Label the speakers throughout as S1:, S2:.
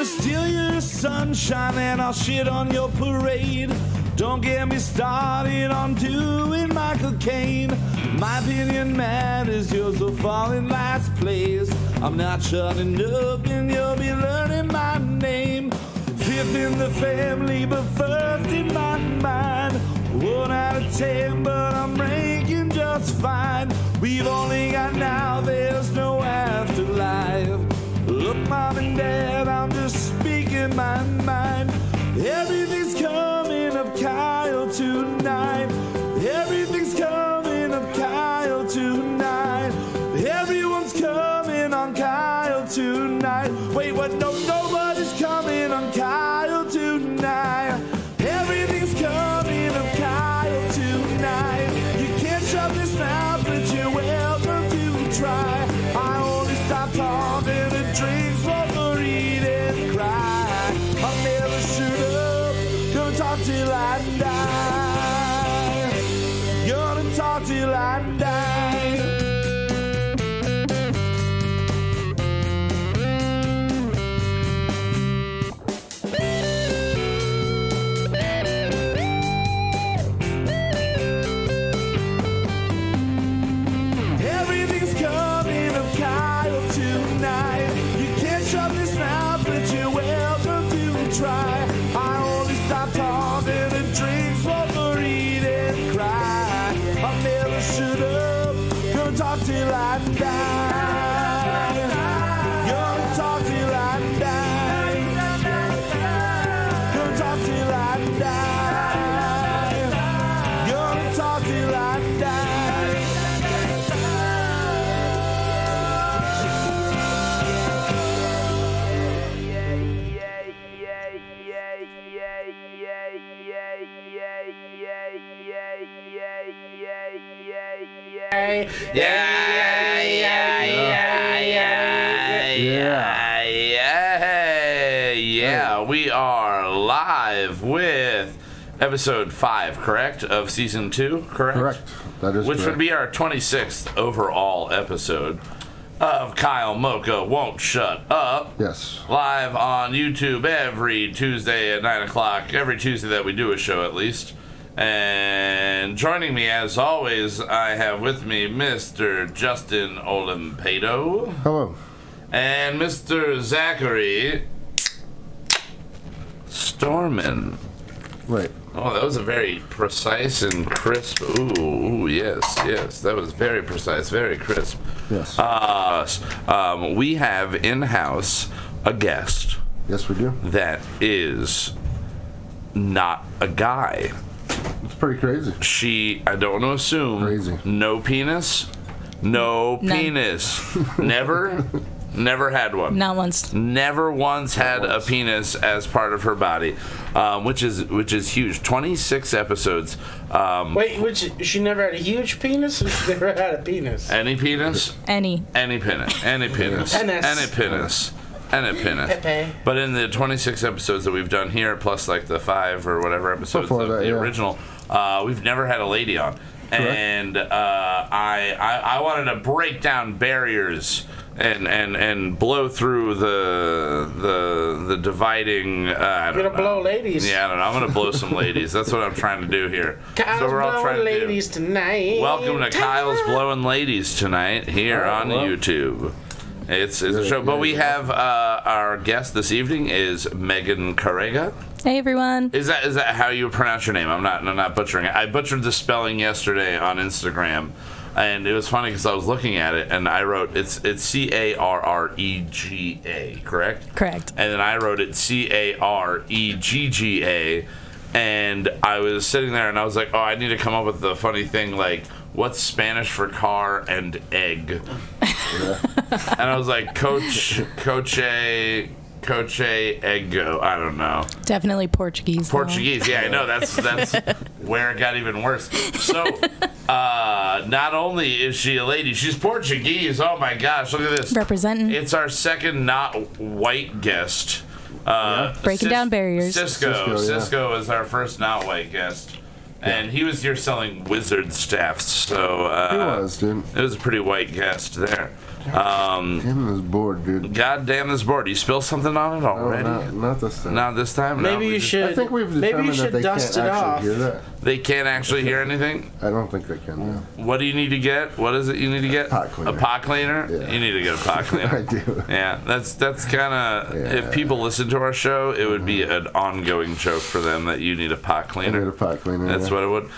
S1: gonna steal your sunshine and I'll shit on your parade. Don't get me started on doing Michael Caine. My opinion matters, yours will fall in last place. I'm not shutting up and you'll be learning my name. Fifth in the family, but first in my mind. 1 out of 10, but I'm ranking just fine. We've only got now, there's no afterlife. Look, Mom and Dad, I'm just speaking my mind. Everything's coming up Kyle tonight. Everything's coming up Kyle tonight. Everyone's coming on Kyle tonight. Wait, what? No, nobody's coming on Kyle tonight. Everything's coming up Kyle tonight. You can't shut this mouth, but you're welcome to try. I only stop talking and drinks while read and cry. I'll never shoot up, gonna talk till I die. Gonna talk till I die. Till I die. Gonna talk till I die. Gonna talk till I die. Gonna talk till I die.
S2: Yeah. We are live with episode 5, correct? Of season 2, correct?
S3: Correct. That is
S2: Which
S3: correct.
S2: would be our 26th overall episode of Kyle Mocha Won't Shut Up.
S3: Yes.
S2: Live on YouTube every Tuesday at 9 o'clock. Every Tuesday that we do a show, at least. And joining me, as always, I have with me Mr. Justin Olimpedo.
S3: Hello.
S2: And Mr. Zachary Storman.
S3: Wait.
S2: Oh, that was a very precise and crisp. Ooh, yes. That was very precise, very crisp.
S3: Yes.
S2: We have in-house a guest.
S3: Yes, we do.
S2: That is not a guy.
S3: It's pretty crazy.
S2: I don't want to assume.
S3: Crazy.
S2: No penis. No penis. Never had one.
S4: Not once.
S2: Never once had a penis as part of her body, which is huge. 26 episodes.
S5: Wait, she never had a huge penis, or she never had a penis?
S2: Any penis?
S4: Any
S2: penis. Any penis.
S5: Pepe.
S2: But in the 26 episodes that we've done here, plus like the 5 or whatever episodes of the original, we've never had a lady on. Correct. And I wanted to break down barriers and blow through the dividing.
S5: You're gonna blow ladies.
S2: Yeah, I don't know. I'm gonna blow some ladies. That's what I'm trying to do here.
S5: Kyle's
S2: so we're all trying to
S5: ladies tonight.
S2: Welcome to Kyle's Blowing Ladies tonight here on YouTube. It's a show, but we have our guest this evening is Mehgan Carrega.
S4: Hey everyone.
S2: Is that how you pronounce your name? I'm not butchering it. I butchered the spelling yesterday on Instagram, and it was funny because I was looking at it and I wrote it's Carrega, correct?
S4: Correct.
S2: And then I wrote it Caregga, and I was sitting there and I was like, oh, I need to come up with the funny thing like, what's Spanish for car and egg? And I was like, Coche Eggo. I don't know.
S4: Definitely Portuguese.
S2: Portuguese, yeah, I know. That's where it got even worse. So, not only is she a lady, she's Portuguese. Oh my gosh, look at this.
S4: Representing.
S2: It's our second not white guest.
S4: Breaking down barriers.
S2: Cisco is our first not white guest. And he was here selling wizard staffs, so
S3: he was, dude.
S2: It was a pretty white guest there.
S3: Damn this board, dude.
S2: God damn this board. You spill something on it already?
S3: No, not this time.
S2: Not this time?
S5: Maybe you should.
S3: I think we've determined that they
S5: dust
S3: can't
S5: it
S3: actually
S5: off.
S3: hear that.
S2: They can't actually hear anything?
S3: I don't think they can, no.
S2: What do you need to get? What is it you need to get?
S3: Pot cleaner.
S2: A pot cleaner?
S3: Yeah.
S2: You need to get a pot cleaner.
S3: I do.
S2: Yeah, that's kind of... If people listen to our show, it would be an ongoing joke for them that you need a pot cleaner.
S3: I need a pot cleaner.
S2: That's what it would.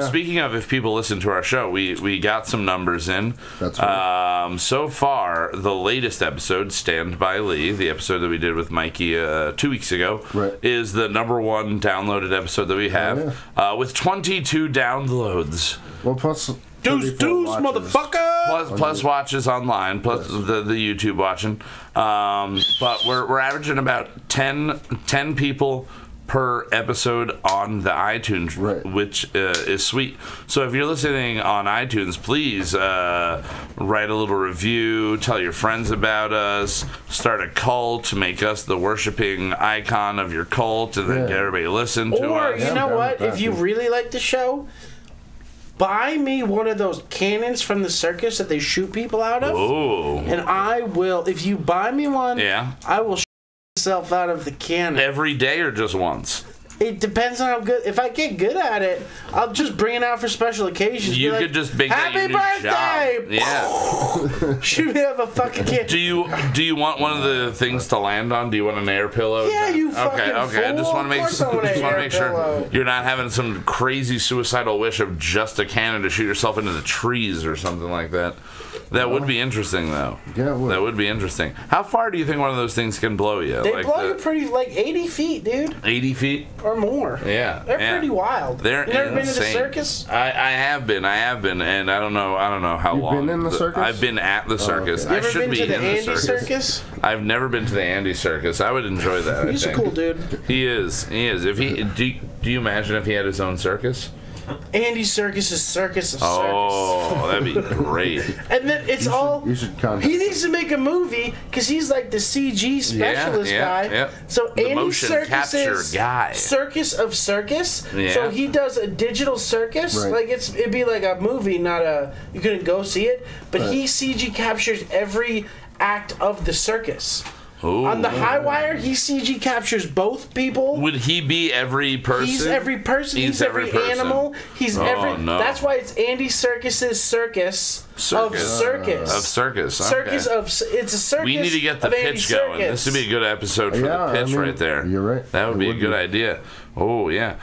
S2: Speaking of if people listen to our show, we got some numbers in.
S3: That's right.
S2: So far, the latest episode, Stand By Lee, the episode that we did with Mikey 2 weeks ago, is the #1 downloaded episode that we have, with 22 downloads.
S3: Well, plus...
S5: Deuce, motherfucker!
S2: Plus watches online, plus the YouTube watching. But we're averaging about 10 people per episode on the iTunes, which is sweet. So if you're listening on iTunes, please write a little review, tell your friends about us, start a cult, make us the worshiping icon of your cult, and then get everybody to listen to us.
S5: Or, you know what? If you really like the show, buy me one of those cannons from the circus that they shoot people out of.
S2: Oh.
S5: And I will, if you buy me one, I will myself out of the cannon.
S2: Every day or just once?
S5: It depends on how good. If I get good at it, I'll just bring it out for special occasions.
S2: You could just make
S5: Happy
S2: that your
S5: birthday!
S2: new job. Yeah.
S5: Shoot me up a fucking cannon.
S2: Do you want one of the things to land on? Do you want an air pillow?
S5: Yeah, you fucking
S2: okay.
S5: fool.
S2: I just want to make sure
S5: pillow.
S2: you're not having some crazy suicidal wish of just a cannon to shoot yourself into the trees or something like that. That would be interesting, though.
S3: Yeah, it would.
S2: That would be interesting. How far do you think one of those things can blow you?
S5: They blow you pretty, 80 feet, dude.
S2: 80 feet?
S5: Or more.
S2: Yeah.
S5: They're pretty wild.
S2: They're
S5: You never
S2: insane.
S5: been to the circus?
S2: I have been, and I don't know how long.
S3: You've been in the circus?
S2: I've been at the circus.
S5: You
S2: I
S5: ever
S2: should
S5: been
S2: be
S5: to the
S2: in
S5: Andy
S2: the circus. I've never been to the Andy Circus. I would enjoy that.
S5: He's a cool dude.
S2: He is. If he do you imagine if he had his own circus?
S5: Andy Circus is circus of circus.
S2: Oh, that'd be great.
S5: And then it's
S3: You should contact
S5: he needs to make a movie because he's like the CG specialist guy.
S2: Yeah.
S5: So
S2: The
S5: Andy
S2: motion
S5: Circus
S2: capture
S5: is
S2: guy.
S5: circus of circus.
S2: Yeah.
S5: So he does a digital circus.
S3: Right.
S5: Like it'd be like a movie, not a you couldn't go see it. But he CG captures every act of the circus.
S2: Ooh.
S5: On the high wire, he CG captures both people.
S2: Would he be every person?
S5: He's every person. He's every
S2: person.
S5: animal. He's every.
S2: No.
S5: That's why it's Andy Circus's circus. Of circus.
S2: Of circus. Okay.
S5: Circus of. It's a circus.
S2: We need to get the
S5: of Andy
S2: pitch going.
S5: Circus.
S2: This would be a good episode for the pitch right there.
S3: You're right.
S2: That would be a good idea. Oh yeah.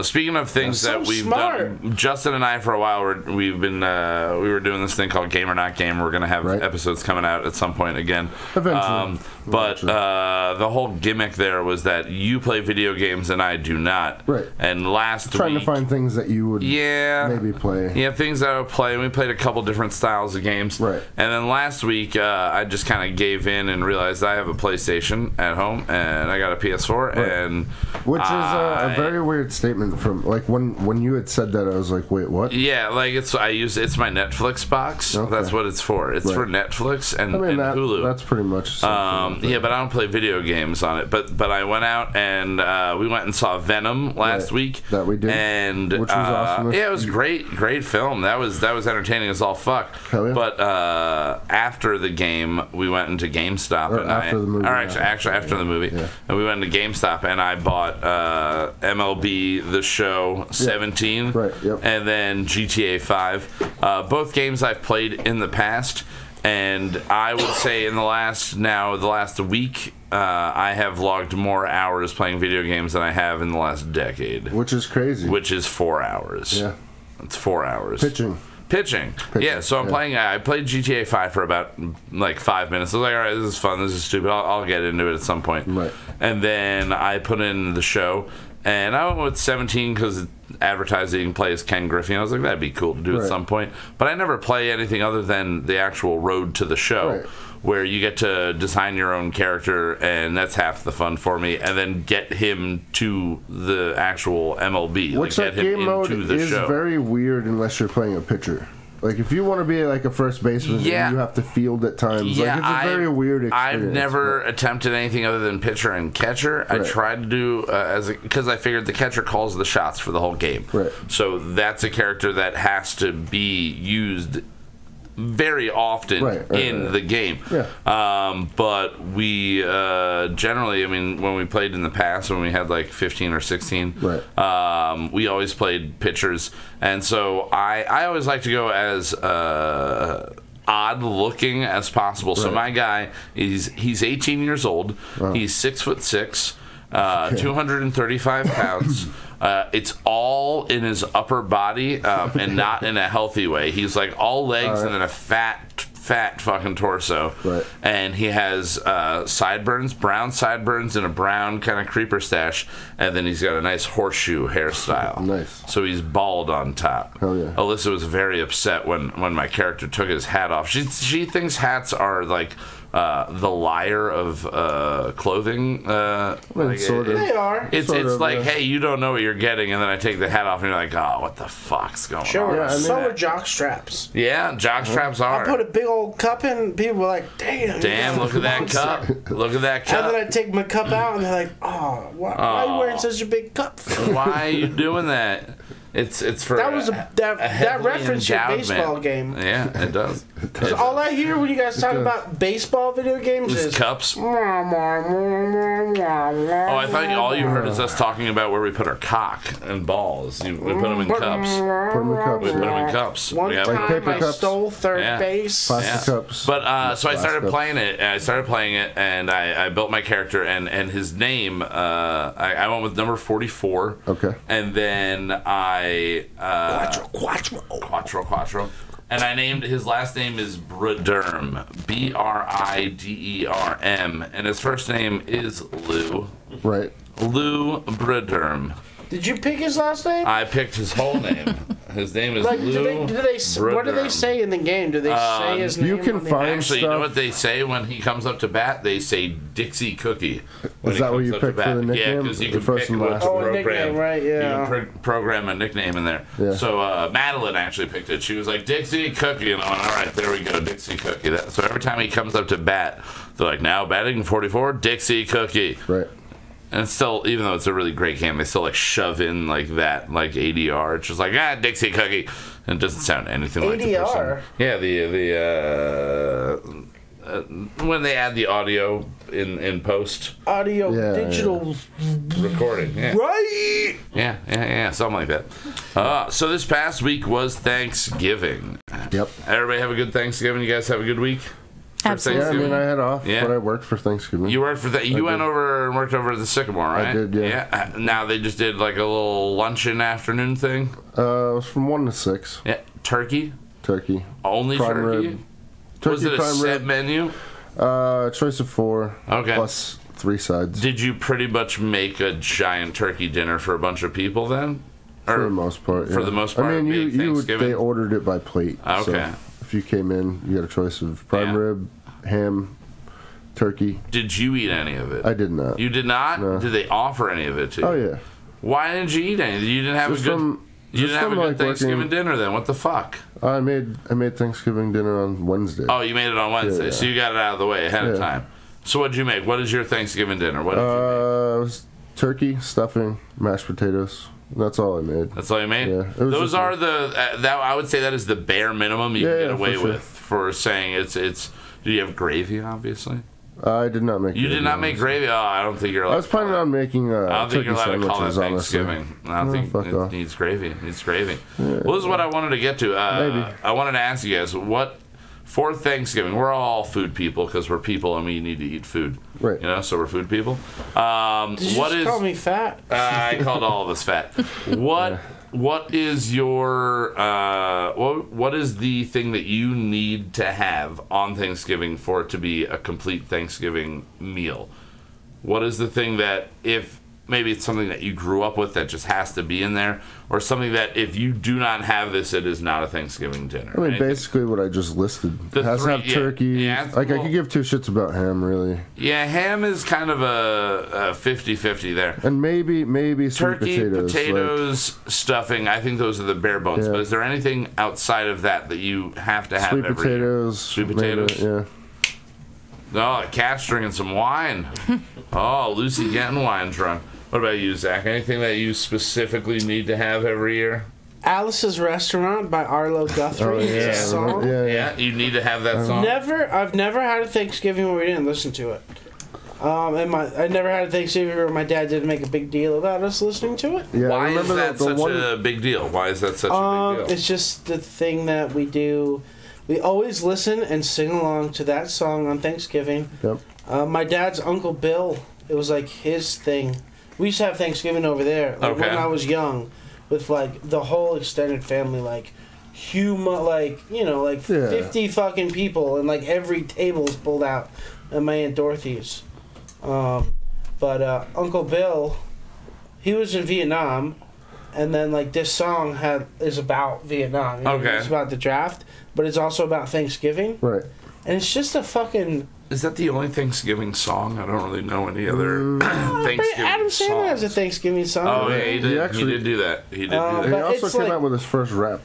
S2: Speaking of things that we've done, Justin and I for a while we were doing this thing called Game or Not Game. We're gonna have episodes coming out at some point again.
S3: Eventually.
S2: But the whole gimmick there was that you play video games and I do not.
S3: Right.
S2: And last
S3: trying
S2: week,
S3: to find things that you would maybe play.
S2: Yeah, things that I would play. We played a couple different styles of games.
S3: Right.
S2: And then last week, I just kind of gave in and realized I have a PlayStation at home and I got a PS4 and.
S3: Which is a very weird statement from when you had said that I was like, wait, what?
S2: Yeah, it's my Netflix box.
S3: Okay.
S2: That's what it's for. It's for Netflix and Hulu.
S3: That's pretty much.
S2: Yeah, but I don't play video games on it. But I went out and we went and saw Venom last week.
S3: That we did.
S2: And
S3: which was awesome.
S2: Yeah, it was great film. That was entertaining as all fuck.
S3: Hell yeah.
S2: But after the game, we went into GameStop
S3: after the movie.
S2: Actually after the movie, and we went into GameStop and I bought MLB The Show 17, and then GTA 5. Both games I've played in the past, and I would say in the last week, I have logged more hours playing video games than I have in the last decade.
S3: Which is crazy.
S2: Which is 4 hours.
S3: Yeah.
S2: It's 4 hours. Pitching. Yeah, so I'm playing. I played GTA 5 for about 5 minutes. I was like, all right, this is fun. This is stupid. I'll get into it at some point.
S3: Right.
S2: And then I put in the show, and I went with 17 because advertising plays Ken Griffey. I was like, that'd be cool to do at some point. But I never play anything other than the actual road to the show, where you get to design your own character, and that's half the fun for me. And then get him to the actual MLB,
S3: which
S2: get him
S3: game mode
S2: into the
S3: is
S2: show.
S3: Very weird unless you're playing a pitcher. If you want to be a first baseman, you have to field at times.
S2: Yeah,
S3: it's a very weird experience.
S2: I've never attempted anything other than pitcher and catcher. I tried to do because I figured the catcher calls the shots for the whole game.
S3: Right.
S2: So that's a character that has to be used very often in the game.
S3: Yeah.
S2: But we generally, I mean, when we played in the past, when we had like 15 or 16, we always played pitchers. And so I always like to go as odd looking as possible. So my guy, he's 18 years old. He's 6'6", 235 pounds. It's all in his upper body and not in a healthy way. He's like all legs and then a fat fucking torso. And he has sideburns, brown sideburns, and a brown kind of creeper stash. And then he's got a nice horseshoe hairstyle.
S3: Nice.
S2: So he's bald on top.
S3: Hell yeah.
S2: Alyssa was very upset when my character took his hat off. She thinks hats are like the liar of clothing.
S3: Sort of.
S5: They are.
S2: It's like, hey, you don't know what you're getting, and then I take the hat off, and you're like, oh, what the fuck's going on?
S5: Sure. So are jock straps.
S2: Yeah, jock straps are.
S5: I put a big old cup in, people were like, damn,
S2: look at that cup. Look at that cup.
S5: And then I take my cup out, and they're like, oh, why are you wearing such a big cup?
S2: Why are you doing that? It's for
S5: that was that reference your baseball game.
S2: Yeah, it does.
S5: All I hear when you guys talk about baseball video games is
S2: cups. Oh, I thought all you heard is us talking about where we put our cock and balls. We put them in cups. We put them in cups.
S5: One time I stole third base.
S3: Plastic cups.
S2: But so I started playing it. And I built my character and his name. I went with number 44.
S3: Okay.
S2: And then Quattro. And I named his last name is Briderm, Briderm, and his first name is Lou.
S3: Right.
S2: Lou Briderm.
S5: Did you pick his last name?
S2: I picked his whole name. His name is
S5: like,
S2: Lou.
S5: what do they say in the game? Do they say his name?
S3: You can find
S2: actually, you know what they say when he comes up to bat? They say Dixie Cookie.
S3: Is that what you picked for the nickname?
S2: Yeah, because you can
S3: pick
S2: what program.
S5: Nickname, right? Yeah.
S2: You can program a nickname in there.
S3: Yeah.
S2: So Madeline actually picked it. She was like Dixie Cookie, and I went, all right, there we go, Dixie Cookie. So every time he comes up to bat, they're like, now batting 44, Dixie Cookie.
S3: Right.
S2: And it's still, even though it's a really great game, they still like shove in like that, like ADR. It's just like, Dixie Cookie. And it doesn't sound anything like the person.
S5: ADR?
S2: Yeah, when they add the audio in post.
S5: Digital
S2: recording. Yeah.
S5: Right.
S2: Yeah, something like that. So this past week was Thanksgiving.
S3: Yep.
S2: Everybody have a good Thanksgiving? You guys have a good week?
S4: Absolutely.
S3: Yeah, I mean, I had off, but I worked for Thanksgiving.
S2: You worked for that? You went over and worked over at the Sycamore, right?
S3: I did, yeah.
S2: Now they just did like a little luncheon afternoon thing?
S3: It was from 1 to 6.
S2: Yeah. Turkey?
S3: Turkey.
S2: Only
S3: prime
S2: turkey?
S3: Rib. Turkey,
S2: was it a set menu?
S3: Choice of 4.
S2: Okay.
S3: Plus 3 sides.
S2: Did you pretty much make a giant turkey dinner for a bunch of people then?
S3: Or for the most part, yeah.
S2: For the most part,
S3: I mean, they ordered it by plate.
S2: Okay.
S3: So if you came in, you got a choice of prime rib, ham, turkey.
S2: Did you eat any of it?
S3: I did not.
S2: You did not?
S3: No.
S2: Did they offer any of it to you?
S3: Oh, yeah.
S2: Why didn't you eat any? You didn't have a good Thanksgiving dinner then? What the fuck?
S3: I made Thanksgiving dinner on Wednesday.
S2: Oh, you made it on Wednesday,
S3: yeah.
S2: So you got it out of the way ahead of time. So what did you make? What is your Thanksgiving dinner? What did you make?
S3: It was turkey, stuffing, mashed potatoes. That's all I made.
S2: That's all you made?
S3: Yeah.
S2: Those are I would say that is the bare minimum you can get away with for saying it's. Do you have gravy, obviously?
S3: I did not make
S2: You did not make gravy? Oh, I don't think you're allowed.
S3: I was planning on making
S2: I don't think
S3: turkey
S2: you're allowed to call that Thanksgiving.
S3: Honestly.
S2: I don't think it needs gravy. It needs gravy. Well, this is what I wanted to get to.
S3: Maybe.
S2: I wanted to ask you guys, for Thanksgiving, we're all food people because we're people and we need to eat food.
S3: Right.
S2: You know, so we're food people.
S5: Did you just call me fat?
S2: I called all of us fat. What is your what is the thing that you need to have on Thanksgiving for it to be a complete Thanksgiving meal? What is the thing that, if maybe it's something that you grew up with that just has to be in there, or something that if you do not have this, it is not a Thanksgiving dinner?
S3: I mean, basically what I just listed. It has to have turkey. I could give two shits about ham, really.
S2: Yeah, ham is kind of a 50-50 there.
S3: And maybe
S2: turkey,
S3: sweet
S2: potatoes, stuffing. I think those are the bare bones.
S3: Yeah.
S2: But is there anything outside of that you have to have
S3: sweet
S2: every
S3: potatoes,
S2: year? Sweet potatoes?
S3: Maybe, yeah.
S2: Oh, the cat's drinking some wine. Oh, Lucy getting wine drunk. What about you, Zach? Anything that you specifically need to have every year?
S5: Alice's Restaurant by Arlo Guthrie.
S3: Oh, yeah.
S5: It's a song.
S2: Yeah, you need to have that song.
S5: I've never had a Thanksgiving where we didn't listen to it. I never had a Thanksgiving where my dad didn't make a big deal about us listening to it.
S3: Yeah,
S2: Why is that such a big deal? Why is that such a big deal?
S5: It's just the thing that we do. We always listen and sing along to that song on Thanksgiving.
S3: Yep.
S5: My dad's Uncle Bill, it was like his thing. We used to have Thanksgiving over there when I was young, with like the whole extended family, like 50 fucking people, and like every table is pulled out at my Aunt Dorothy's. But Uncle Bill, he was in Vietnam, and then like this song is about Vietnam. You know? It's about the draft, but it's also about Thanksgiving.
S3: Right.
S5: And it's just a fucking.
S2: Is that the only Thanksgiving song? I don't really know any other Thanksgiving
S5: Adam Sandler
S2: songs.
S5: has a Thanksgiving song.
S2: Oh, yeah, he did do that. He did do that.
S3: He also came out with his first rap.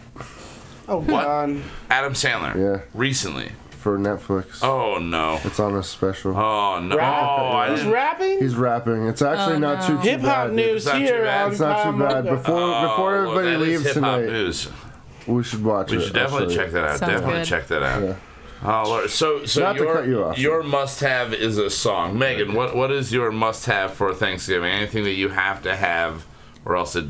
S5: Oh, God.
S2: Adam Sandler.
S3: Yeah.
S2: Recently.
S3: For Netflix.
S2: Oh, no.
S3: It's on a special.
S2: Oh, no.
S5: He's rapping?
S3: He's rapping. It's actually not too bad.
S5: Hip-hop news here.
S3: It's not too bad. Before everybody leaves tonight,
S2: news.
S3: We should watch it.
S2: We should definitely check that out.
S4: Sounds good.
S3: Yeah.
S2: Oh, Lord. So
S3: not to cut you off.
S2: Your must-have is a song. Megan, what is your must-have for Thanksgiving? Anything that you have to have, or else it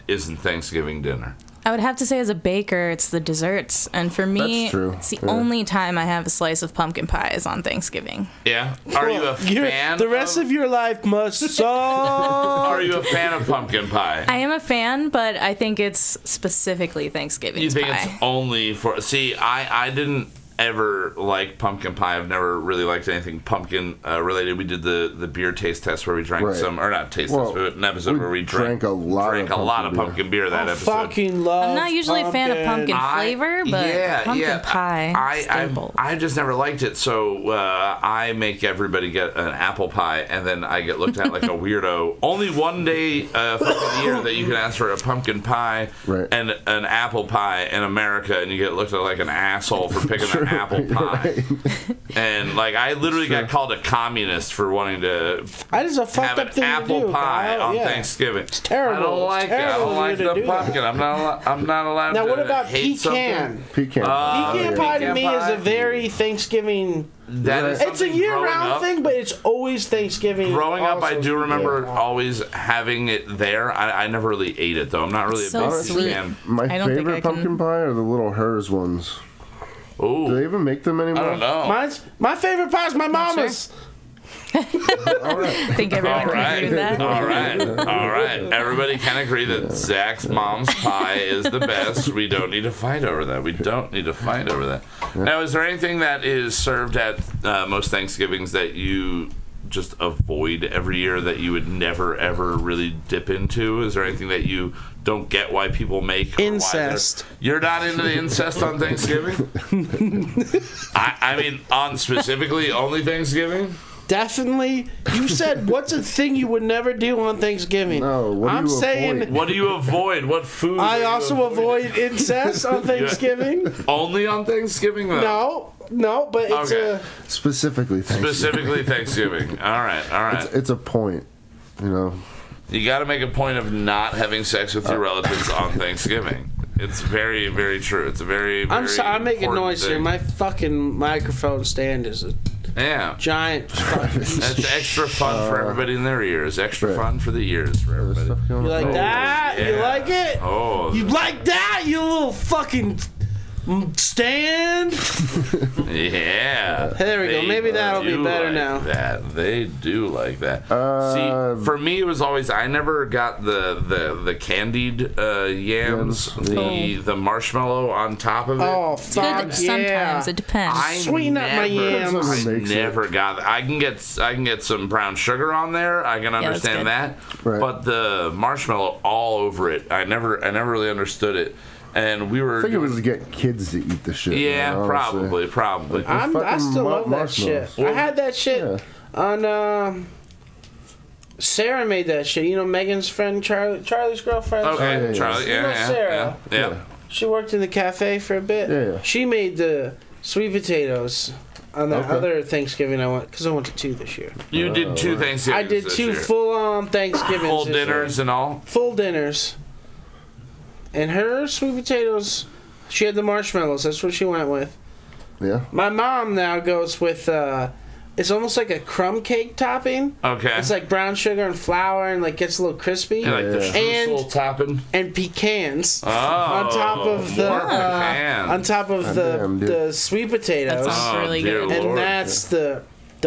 S2: isn't Thanksgiving dinner?
S4: I would have to say, as a baker, it's the desserts. And for me, it's the only time I have a slice of pumpkin pie is on Thanksgiving.
S2: Yeah? Are you a fan?
S5: The rest of your life must suck.
S2: Are you a fan of pumpkin pie?
S4: I am a fan, but I think it's specifically Thanksgiving pie.
S2: You think it's only for... See, I didn't ever like pumpkin pie. I've never really liked anything pumpkin related. We did the beer taste test where we drank some, or not taste test, but an episode where we drank a lot of pumpkin beer that episode.
S5: Fucking love.
S4: I'm not usually a fan of pumpkin flavor, but pumpkin pie staple.
S2: I just never liked it, so I make everybody get an apple pie, and then I get looked at like a weirdo. Only one day for the year that you can ask for a pumpkin pie and an apple pie in America, and you get looked at like an asshole for picking an apple pie. And like I literally got called a communist for wanting to have an apple pie on Thanksgiving.
S5: It's terrible.
S2: I don't like it. I don't like the pumpkin. I'm not allowed to.
S5: Now what about
S2: hate
S5: pecan?
S3: Pecan
S5: Pie to me is a very Thanksgiving. It's a year-round thing, but it's always Thanksgiving.
S2: Growing up, I do remember always having it there. I never really ate it though. I'm not really a big fan.
S3: My favorite pumpkin pie are the little Hers ones.
S2: Ooh.
S3: Do they even make them anymore?
S2: I don't know.
S5: My favorite pie is my mama's.
S4: I think everyone can agree with that.
S2: All right. Everybody can agree that Zach's mom's pie is the best. We don't need to fight over that. Now, is there anything that is served at most Thanksgivings that you just avoid every year that you would never ever really dip into? Is there anything that you don't get why people make
S5: incest?
S2: You're not into the incest on Thanksgiving? I mean, on specifically only Thanksgiving?
S5: Definitely. You said, what's a thing you would never do on Thanksgiving?
S3: No,
S5: I'm saying,
S3: avoid?
S2: What do you avoid? What food?
S5: I also avoid incest on Thanksgiving.
S2: Only on Thanksgiving, though?
S5: No, but it's
S3: specifically Thanksgiving.
S2: Specifically Thanksgiving. All right.
S3: It's a point, you know.
S2: You got to make a point of not having sex with your relatives on Thanksgiving. It's very, very true. It's a very, very
S5: I'm making noise
S2: thing.
S5: here. My fucking microphone stand is a giant.
S2: That's extra fun for everybody in their ears. Extra fun for the ears for everybody.
S5: You like that? Yeah. You like it?
S2: Oh.
S5: You like that? You little fucking stand?
S2: Yeah.
S5: There we go. Maybe that'll be better now.
S2: They do like that. See, for me, it was always I never got the candied yams, the marshmallow on top of it.
S5: Oh, fuck
S4: good sometimes. It depends.
S5: Sweeten up my yams.
S2: I never got that. I can get some brown sugar on there. I can understand that.
S3: Right.
S2: But the marshmallow all over it, I never really understood it. And we were.
S3: I think it was to get kids to eat the shit.
S2: Yeah,
S3: man,
S2: probably.
S5: I still love that shit. I had that shit on. Sarah made that shit. You know Megan's friend, Charlie's girlfriend.
S2: Okay, Charlie. Yeah,
S5: Sarah.
S2: Yeah.
S5: She worked in the cafe for a bit.
S3: Yeah.
S5: She made the sweet potatoes on the other Thanksgiving I went, because I went to 2 this year.
S2: You did 2 Thanksgivings.
S5: I did 2 full-on Thanksgivings.
S2: Full dinners and all.
S5: Full dinners. and her sweet potatoes, she had the marshmallows. That's what she went with.
S3: Yeah.
S5: My mom now goes with, it's almost like a crumb cake topping.
S2: Okay.
S5: It's like brown sugar and flour and like gets a little crispy.
S2: And like the streusel topping.
S5: And pecans.
S2: Oh.
S5: On top of the sweet potatoes.
S4: That sounds really good.
S5: And that's the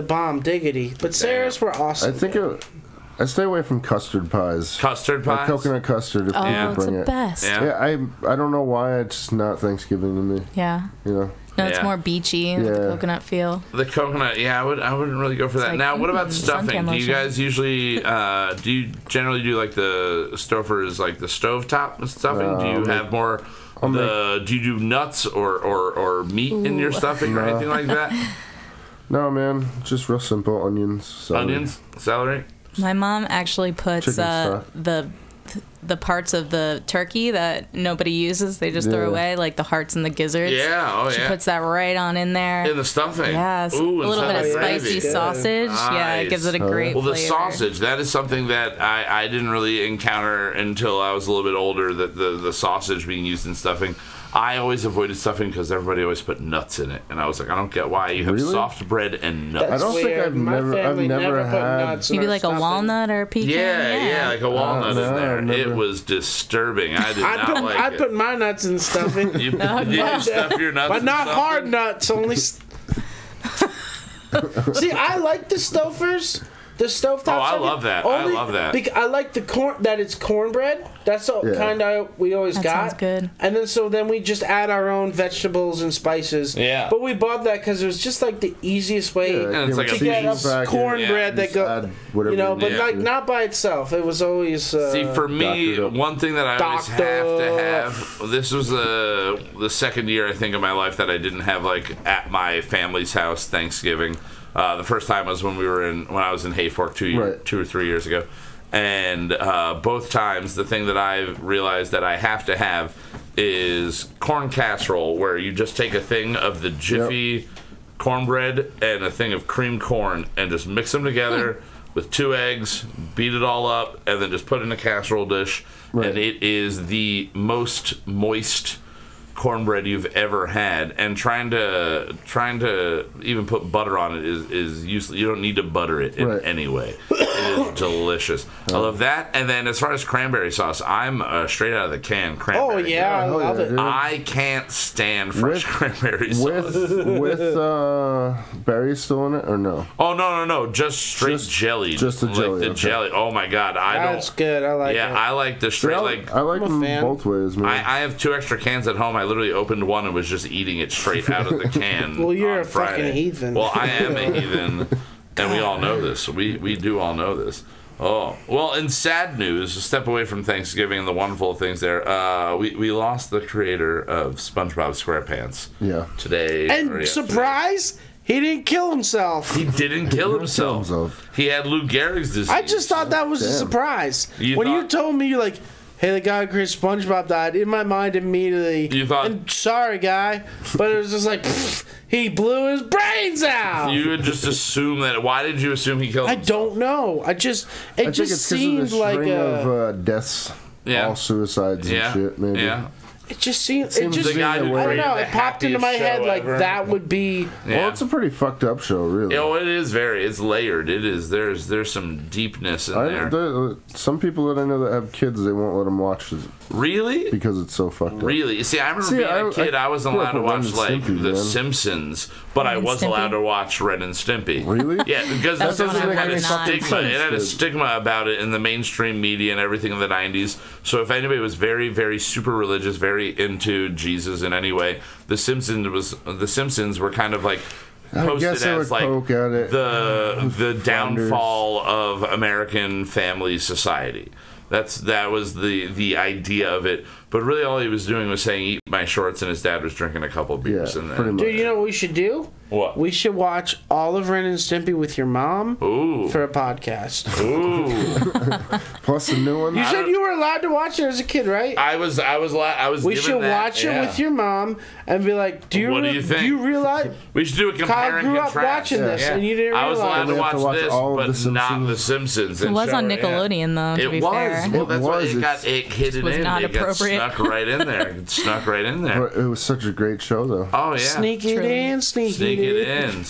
S5: bomb diggity. But Sarah's were awesome.
S3: I think I stay away from custard pies.
S2: Custard pies?
S3: Like coconut custard if people bring it.
S4: It's the best.
S3: Yeah, I don't know why. It's just not Thanksgiving to me.
S4: Yeah.
S3: You know?
S4: No, it's more beachy with the coconut feel.
S2: The coconut, I wouldn't really go for that. Like, now, what about stuffing? Do you guys usually, do you generally do like the Stouffer's, like the stovetop stuffing? Do you have more, do you do nuts or meat in your stuffing or anything like that?
S3: No, man, just real simple onions,
S2: celery.
S4: My mom actually puts the parts of the turkey that nobody uses, they just throw away, like the hearts and the gizzards. She puts that right on in there.
S2: In the stuffing.
S4: Yeah, a little bit of spicy sausage. Nice. Yeah, it gives it a great flavor.
S2: Well, the sausage, that is something that I didn't really encounter until I was a little bit older, that the sausage being used in stuffing. I always avoided stuffing because everybody always put nuts in it, and I was like, I don't get why you have soft bread and nuts.
S5: That's
S3: I don't think I've never had.
S4: Maybe like a walnut or a pecan.
S2: Yeah, like a walnut in there. It was disturbing. I did not like it.
S5: I put my nuts in stuffing.
S2: You stuff your nuts,
S5: but not hard nuts. Only. See, I like the Stouffer's. The stovetop.
S2: Oh, I love that. I love that.
S5: I like the corn. That it's cornbread. That's the kind we always got.
S4: Sounds good.
S5: And then we just add our own vegetables and spices.
S2: Yeah.
S5: But we bought that because it was just like the easiest way
S2: and it's like
S5: to get us cornbred that go. Like not by itself. It was always.
S2: See, for me, one thing that I always have to have. This was the second year I think of my life that I didn't have like at my family's house Thanksgiving. The first time was when I was in Hayfork 2 or 3 years ago, and both times the thing that I realized that I have to have is corn casserole, where you just take a thing of the Jiffy cornbread and a thing of creamed corn and just mix them together with 2 eggs, beat it all up, and then just put it in a casserole dish, and it is the most moist cornbread you've ever had, and trying to even put butter on it is useless. You don't need to butter it in any way. It is delicious. I love that. And then as far as cranberry sauce, I'm straight out of the can cranberry.
S5: Oh yeah, I love it.
S2: I can't stand fresh cranberry sauce.
S3: With berries still in it or no?
S2: Oh no, just straight jelly.
S3: Just the jelly.
S2: Like the jelly. Oh my god,
S5: That's good. I like it.
S2: Yeah, I like the straight.
S3: I like them both ways, man.
S2: I have 2 extra cans at home. I literally opened one and was just eating it straight out of the can.
S5: Well, you're
S2: on
S5: a
S2: Friday.
S5: fucking heathen.
S2: Well, I am a heathen, and we all know this. We do all know this. Oh, well, in sad news, a step away from Thanksgiving and the wonderful things there, we lost the creator of SpongeBob SquarePants.
S3: Yeah.
S2: Today.
S5: And surprise, he didn't kill himself.
S2: He didn't kill himself. He had Lou Gehrig's disease.
S5: I just thought that was a surprise. When you told me, you're like, hey, the guy who created SpongeBob died, in my mind immediately.
S2: You thought,
S5: and sorry, guy, but it was just like, he blew his brains out.
S2: You would just assume that. Why did you assume he killed himself?
S5: I don't know. It just seemed like
S3: a deaths, all suicides and shit. Maybe.
S5: Yeah. It just seemed. I don't know. It popped into my head like that would be.
S3: Yeah. Well, it's a pretty fucked up show, really.
S2: It is very. It's layered. It is. There's some deepness in there.
S3: Some people that I know that have kids, they won't let them watch it.
S2: Really?
S3: Because it's so fucked up.
S2: Really? See, I remember being a kid, I wasn't allowed to watch like The Simpsons, but I was allowed to watch Ren and Stimpy.
S3: Really?
S2: Yeah, because that had a stigma. It had a stigma about it in the mainstream media and everything in the 90s. So if anybody was very, very super religious, very into Jesus in any way, The Simpsons were kind of like posted as like the downfall of American family society. That was the idea of it. But really all he was doing was saying, eat my shorts, and his dad was drinking a couple beers.
S3: Yeah, pretty much.
S5: Dude, you know what we should do?
S2: What?
S5: We should watch all of Ren and Stimpy with your mom for a podcast.
S2: Ooh.
S3: Plus the new one.
S5: You said you were allowed to watch it as a kid, right?
S2: I was.
S5: We should watch it with your mom and be like, do you think? Do you realize?
S2: We should do a compare and contrast.
S5: Kyle grew up watching this, and you didn't realize.
S2: I was allowed to watch this, but not The Simpsons.
S4: It was on Nickelodeon, though. To be fair,
S2: Well, that's why it got hidden in.
S4: Not appropriate.
S2: snuck right in there. It snuck right in there.
S3: But it was such a great show, though.
S2: Oh, yeah.
S5: Sneak it in.
S2: Sneak it in.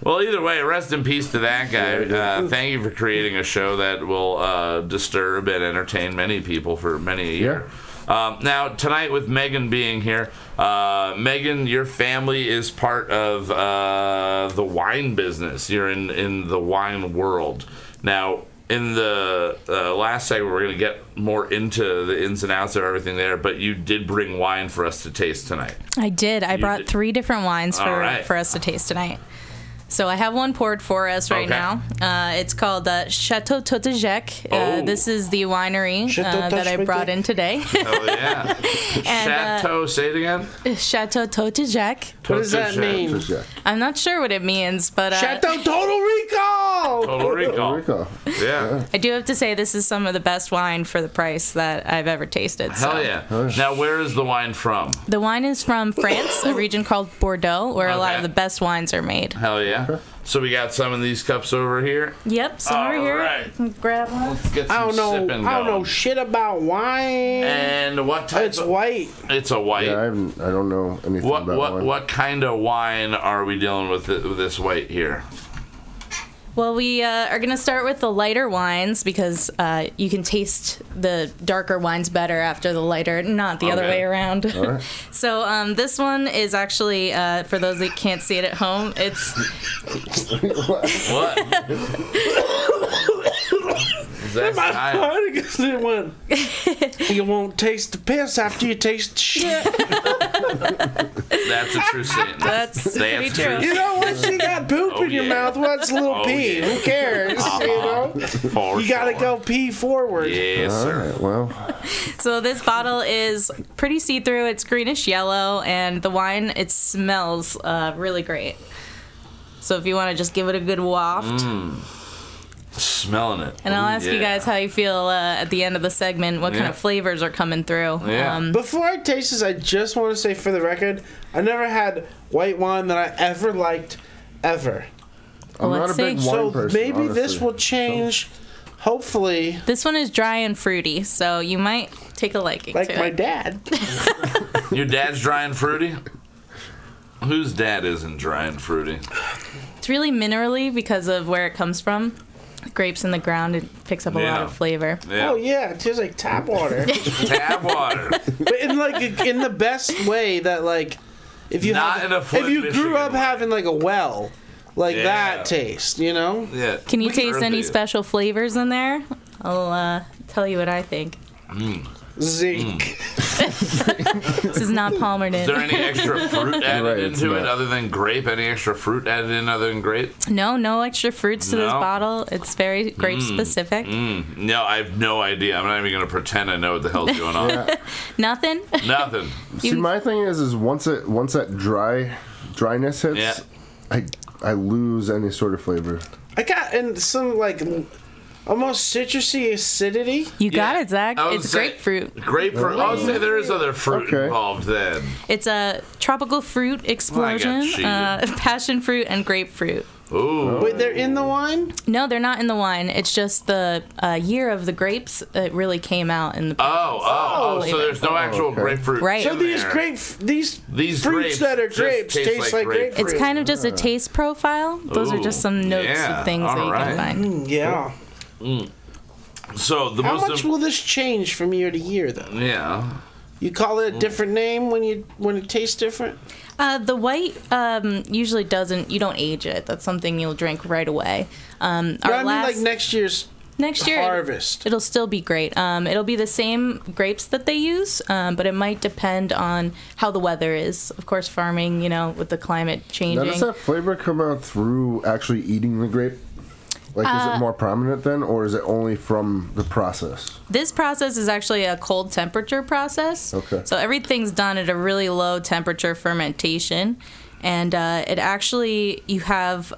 S2: Well, either way, rest in peace to that guy. Thank you for creating a show that will disturb and entertain many people for many a year. Now, tonight with Mehgan being here, Mehgan, your family is part of the wine business. You're in the wine world. Now, in the last segment, we're going to get more into the ins and outs of everything there, but you did bring wine for us to taste tonight.
S4: I did. I brought 3 different wines for us to taste tonight. So I have one poured for us right now. It's called Chateau Totejek. This is the winery that I brought in today.
S2: Oh, yeah. Chateau, say it again?
S4: Chateau Totejek.
S5: What does that mean?
S4: I'm not sure what it means, but...
S5: Chateau Total Recall!
S2: Total Recall. Yeah.
S4: I do have to say this is some of the best wine for the price that I've ever tasted.
S2: Hell yeah. Now, where is the wine from?
S4: The wine is from France, a region called Bordeaux, where a lot of the best wines are made.
S2: Hell yeah. So we got some of these cups over here.
S4: Yep, some over here.
S2: Right.
S4: Grab one.
S2: Let's get some sipping going.
S5: I don't know shit about wine.
S2: And what type?
S5: It's white.
S2: It's a white.
S3: Yeah, I don't know anything about wine.
S2: What kind of wine are we dealing with this white here?
S4: Well, we are going to start with the lighter wines because you can taste the darker wines better after the lighter, not the other way around.
S3: All right.
S4: So this one is actually, for those that can't see it at home, it's...
S2: What?
S5: My heart because it went. You won't taste the piss after you taste the shit.
S2: That's a true statement.
S4: That's pretty true.
S5: You know, once you got poop in your mouth, what's a little pee? Who cares? You know, you gotta go pee forward.
S2: Yes, sir.
S3: Right, well.
S4: So this bottle is pretty see-through. It's greenish yellow, and the wine, it smells really great. So if you want to just give it a good waft.
S2: Smelling it.
S4: And I'll ask you guys how you feel at the end of the segment, what kind of flavors are coming through.
S2: Yeah.
S5: Before I taste this, I just want to say for the record, I never had white wine that I ever liked, ever.
S3: I'm not a big wine person,
S5: so maybe
S3: honestly.
S5: this will change, hopefully.
S4: This one is dry and fruity, so you might take a liking to it.
S5: Like my dad.
S2: Your dad's dry and fruity? Whose dad isn't dry and fruity?
S4: It's really minerally because of where it comes from. Grapes in the ground, it picks up a lot of flavor.
S2: Yeah.
S5: Oh yeah, it tastes like tap water.
S2: Tap water.
S5: But in the best way that like if you grew up having like a well, like that taste, you know?
S2: Yeah.
S4: Can you taste any special flavors in there? I'll tell you what I think.
S5: Zinc.
S4: This is not Palmerton.
S2: Is there any extra fruit added into it other than grape? Any extra fruit added in other than grape?
S4: No extra fruits to this bottle. It's very grape specific.
S2: No, I have no idea. I'm not even going to pretend I know what the hell's going on.
S4: Nothing?
S2: Nothing.
S3: See, my thing is once that dryness hits, I lose any sort of flavor.
S5: I got some like almost citrusy acidity.
S4: You got it, Zach. It's grapefruit.
S2: Grapefruit. I'll say there is other fruit involved then.
S4: It's a tropical fruit explosion, passion fruit, and grapefruit.
S2: Ooh.
S5: Wait, they're in the wine?
S4: No, they're not in the wine. It's just the year of the grapes. It really came out in the.
S2: So there's no actual grapefruit.
S4: Right.
S5: So these fruits that are grapes taste like grapefruit.
S4: It's kind of just a taste profile. Those are just some notes of things that you can find.
S5: Yeah.
S2: So
S5: how much will this change from year to year, though?
S2: Yeah.
S5: You call it a different name when it tastes different?
S4: The white usually doesn't. You don't age it. That's something you'll drink right away.
S5: I mean, like next year harvest.
S4: It'll still be great. It'll be the same grapes that they use, but it might depend on how the weather is. Of course, farming, with the climate changing.
S3: Now, does that flavor come out through actually eating the grape? Like, is it more prominent then, or is it only from the process?
S4: This process is actually a cold temperature process.
S3: Okay.
S4: So everything's done at a really low temperature fermentation. And it actually, you have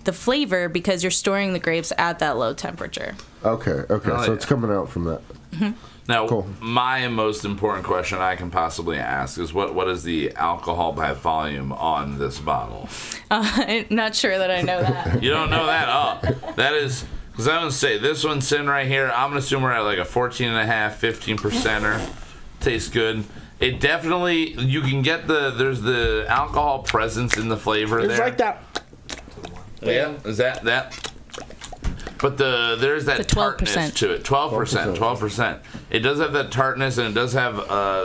S4: the flavor because you're storing the grapes at that low temperature.
S3: Okay. So it's coming out from that.
S4: Mm-hmm.
S2: Now, my most important question I can possibly ask is what is the alcohol by volume on this bottle?
S4: I'm not sure that I know that.
S2: You don't know that? Oh, that is... Because I would say this one's sitting right here. I'm going to assume we're at like a 14.5, 15%er. Tastes good. It definitely, you can get there's the alcohol presence in the flavor there.
S5: It's like that.
S2: Yeah, is that? But there's that tartness to it. 12%. It does have that tartness, and it does have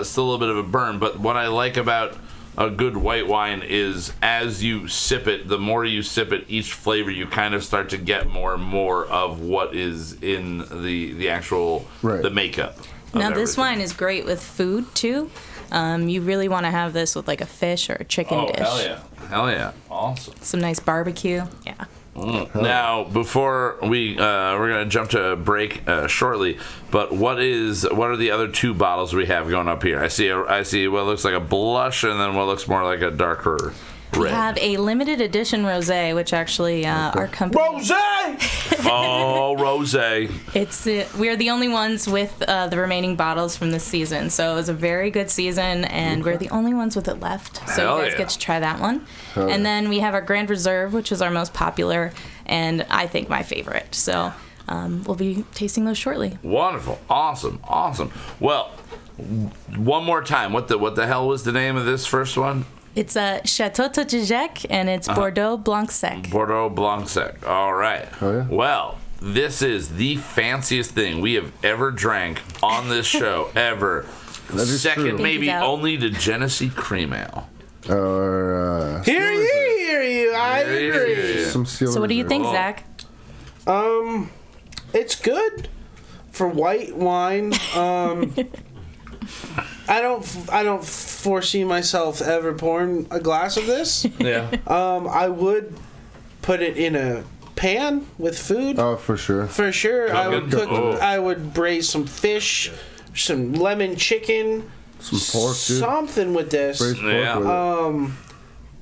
S2: still a little bit of a burn. But what I like about a good white wine is as you sip it, the more you sip it, each flavor, you kind of start to get more and more of what is in the actual the makeup.
S4: Now this wine is great with food too. You really want to have this with like a fish or a chicken dish.
S2: Hell yeah, awesome.
S4: Some nice barbecue, yeah.
S2: Now, before we're gonna jump to a break shortly, but what are the other two bottles we have going up here? I see what looks like a blush, and then what looks more like a darker red.
S4: We have a limited edition rosé, which actually our company
S2: rosé.
S4: It's we're the only ones with the remaining bottles from this season, so it was a very good season, and we're the only ones with it left. So you guys get to try that one. And then we have our Grand Reserve, which is our most popular, and I think my favorite. So we'll be tasting those shortly.
S2: Wonderful, awesome. Well, one more time, what the hell was the name of this first one?
S4: It's a Chateau Totejec, and it's Bordeaux Blanc Sec.
S2: Bordeaux Blanc Sec. All right.
S3: Oh, yeah.
S2: Well, this is the fanciest thing we have ever drank on this show, ever. Second, maybe only to Genesee Cream Ale.
S5: Hear you. I agree.
S4: So what do you think, Zach?
S5: It's good for white wine. I don't foresee myself ever pouring a glass of this.
S2: Yeah.
S5: I would put it in a pan with food.
S3: Oh, for sure.
S5: For sure. I would cook. I would braise some fish, some lemon chicken,
S3: some pork,
S5: something with this.
S3: Yeah.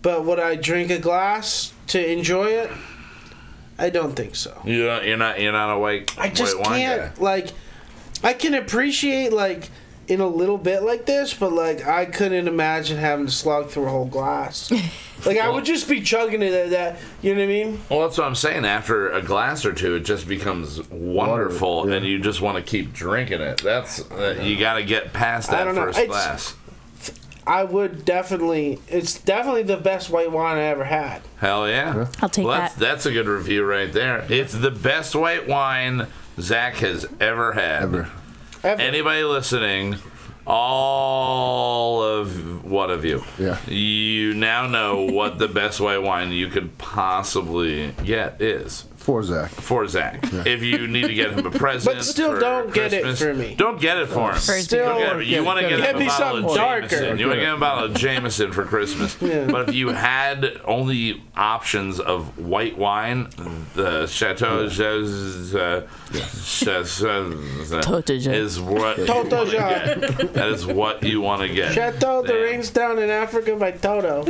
S5: But would I drink a glass to enjoy it? I don't think so.
S2: You're not a white.
S5: I just
S2: white wine
S5: can't.
S2: guy.
S5: Like, I can appreciate in a little bit like this, but I couldn't imagine having to slog through a whole glass. I would just be chugging it at that. You know what I mean?
S2: Well, that's what I'm saying. After a glass or two, it just becomes wonderful, and you just want to keep drinking it. That's you got to get past that first glass.
S5: I would definitely. It's definitely the best white wine I ever had.
S2: Hell yeah!
S4: I'll take that.
S2: That's a good review right there. It's the best white wine Zach has ever had.
S3: Ever.
S2: Anybody listening, all of one of you, you now know what the best white wine you could possibly get is.
S3: For Zach.
S2: Yeah. If you need to get him a present,
S5: but still don't get it for me.
S2: Don't get it for him.
S5: Still,
S2: you want to get him a bottle of Jameson. You want to get him a bottle of Jameson for Christmas. But if you had only options of white wine, the Chateau is what that is what you want to get.
S5: Chateau the Rings Down in Africa by Toto.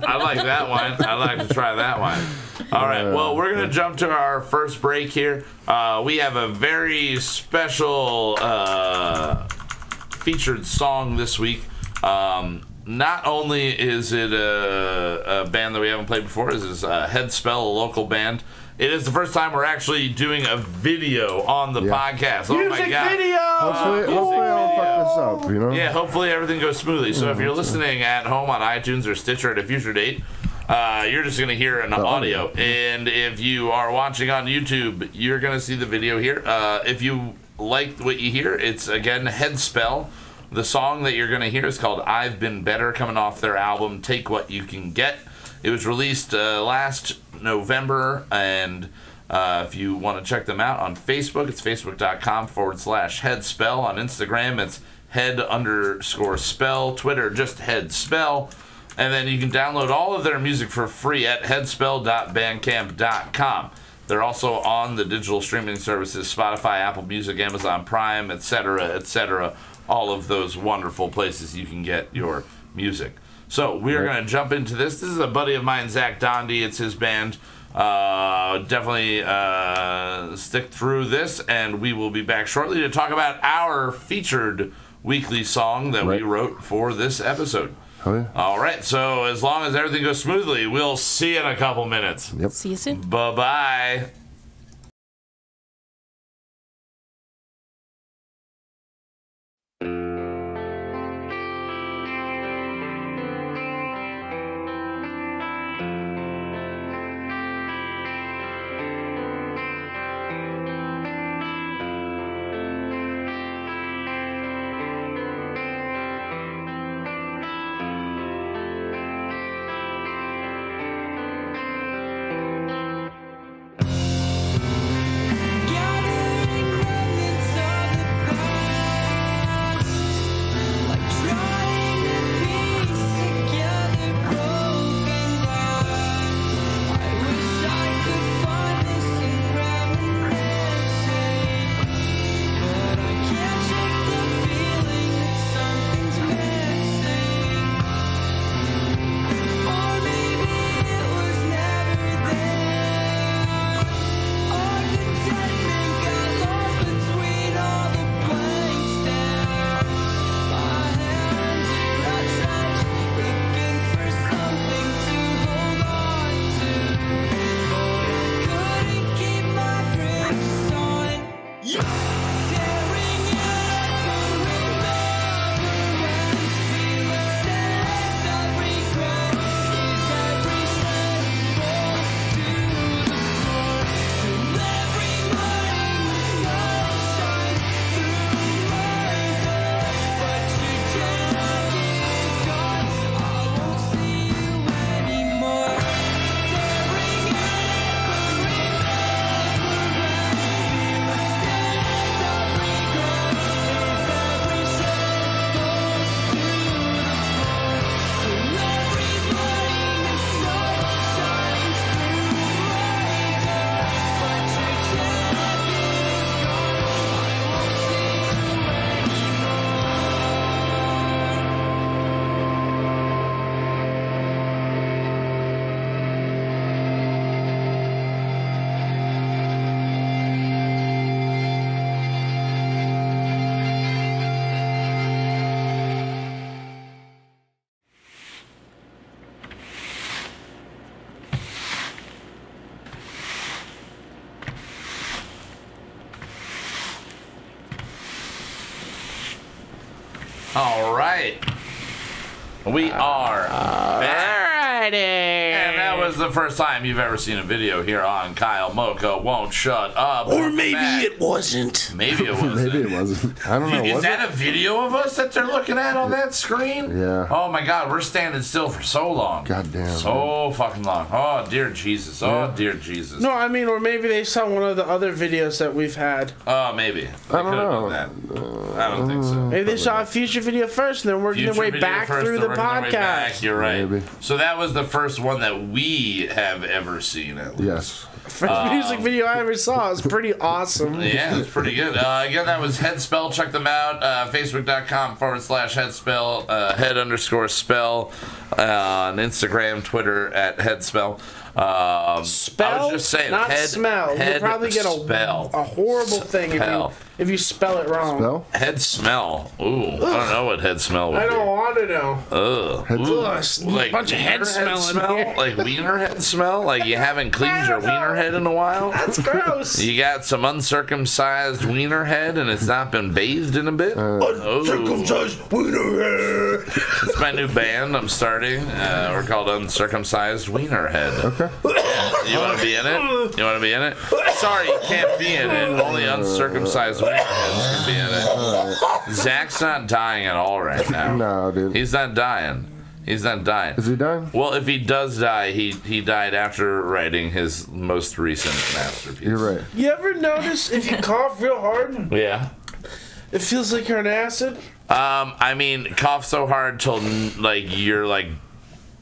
S2: I like that one. I'd like to try that one. All right, well, we're going to jump to our first break here. We have a very special featured song this week. Not only is it a band that we haven't played before, this is Headspell, a local band. It is the first time we're actually doing a video on the podcast. Oh my God.
S5: Video!
S3: Hopefully I don't fuck this up, you know?
S2: Yeah, hopefully everything goes smoothly. So if you're listening at home on iTunes or Stitcher at a future date, you're just going to hear an audio. And if you are watching on YouTube, you're going to see the video here. If you like what you hear, it's, again, Headspell. The song that you're going to hear is called I've Been Better, coming off their album Take What You Can Get. It was released last November, and if you want to check them out on Facebook, it's facebook.com/Headspell. On Instagram, it's head_spell. Twitter, just Headspell. And then you can download all of their music for free at headspell.bandcamp.com. They're also on the digital streaming services, Spotify, Apple Music, Amazon Prime, etc., all of those wonderful places you can get your music. So we are going to jump into this. This is a buddy of mine, Zach Dondy. It's his band. Definitely stick through this, and we will be back shortly to talk about our featured weekly song that we wrote for this episode.
S3: Oh, yeah.
S2: All right. So as long as everything goes smoothly, we'll see you in a couple minutes.
S3: Yep.
S4: See you soon.
S2: Bye-bye. All right. We are back. And that was the first time you've ever seen a video here on Kyle Mocha Won't Shut Up.
S5: Or maybe it wasn't.
S2: Maybe it wasn't.
S3: Maybe it wasn't. I don't know.
S2: Is that a video of us that they're looking at on that screen?
S3: Yeah.
S2: Oh my God, we're standing still for so long.
S3: God damn.
S2: So fucking long. Oh dear Jesus. Oh dear Jesus.
S5: No, I mean, or maybe they saw one of the other videos that we've had.
S2: Oh, maybe.
S3: I don't know.
S2: I don't think so.
S5: Maybe they saw a future video first and then working their way back through the podcast.
S2: You're right.
S3: Maybe.
S2: So that was the first one that we have ever seen, at least.
S3: Yes.
S5: First music video I ever saw. It's pretty awesome.
S2: Yeah, it's pretty good. Again, that was Headspell. Check them out. Facebook.com/Headspell. Head_spell. On Instagram, Twitter at Headspell.
S5: Spell,
S2: I was just saying,
S5: not smell. You'll probably get a horrible thing if you spell it wrong.
S3: Spell?
S2: Head smell. Ooh, I don't know what head smell would be.
S5: I don't want to know.
S2: Ugh.
S5: Like, bunch of head smell.
S2: Like wiener head smell? Like you haven't cleaned your wiener head in a while?
S5: That's gross.
S2: You got some uncircumcised wiener head and it's not been bathed in a bit?
S5: Uncircumcised wiener head.
S2: It's my new band I'm starting. We're called Uncircumcised Wiener Head.
S3: Okay.
S2: Yeah. You want to be in it? You want to be in it? Sorry, you can't be in it. Only uncircumcised wiener heads can be in it. Zach's not dying at all right now.
S3: No, dude.
S2: He's not dying. He's not dying.
S3: Is he dying?
S2: Well, if he does die, he died after writing his most recent masterpiece.
S3: You're right.
S5: You ever notice if you cough real hard,
S2: Yeah.
S5: it feels like you're on acid?
S2: I mean, cough so hard till like you're like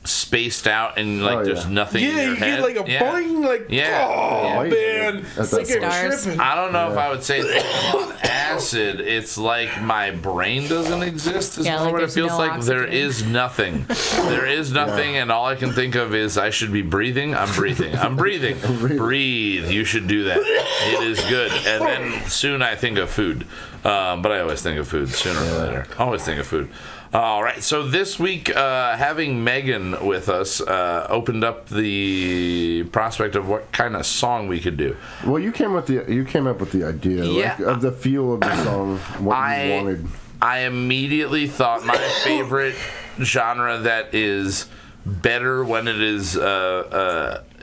S2: spaced out and like there's nothing in your head.
S5: Yeah, you get like a boing, like, oh man, it's like you're tripping.
S2: I don't know if I would say it's on acid. It's like my brain doesn't exist. Is more what it feels like. Oxygen. There is nothing. There is nothing, and all I can think of is I should be breathing. I'm breathing. I'm breathing. Breathe. You should do that. It is good. And then soon I think of food. But I always think of food sooner or later. Always think of food. All right, so this week, having Mehgan with us opened up the prospect of what kind of song we could do.
S3: Well, you came up with the idea, like, of the feel of the song, what you wanted.
S2: I immediately thought my favorite genre that is better when it is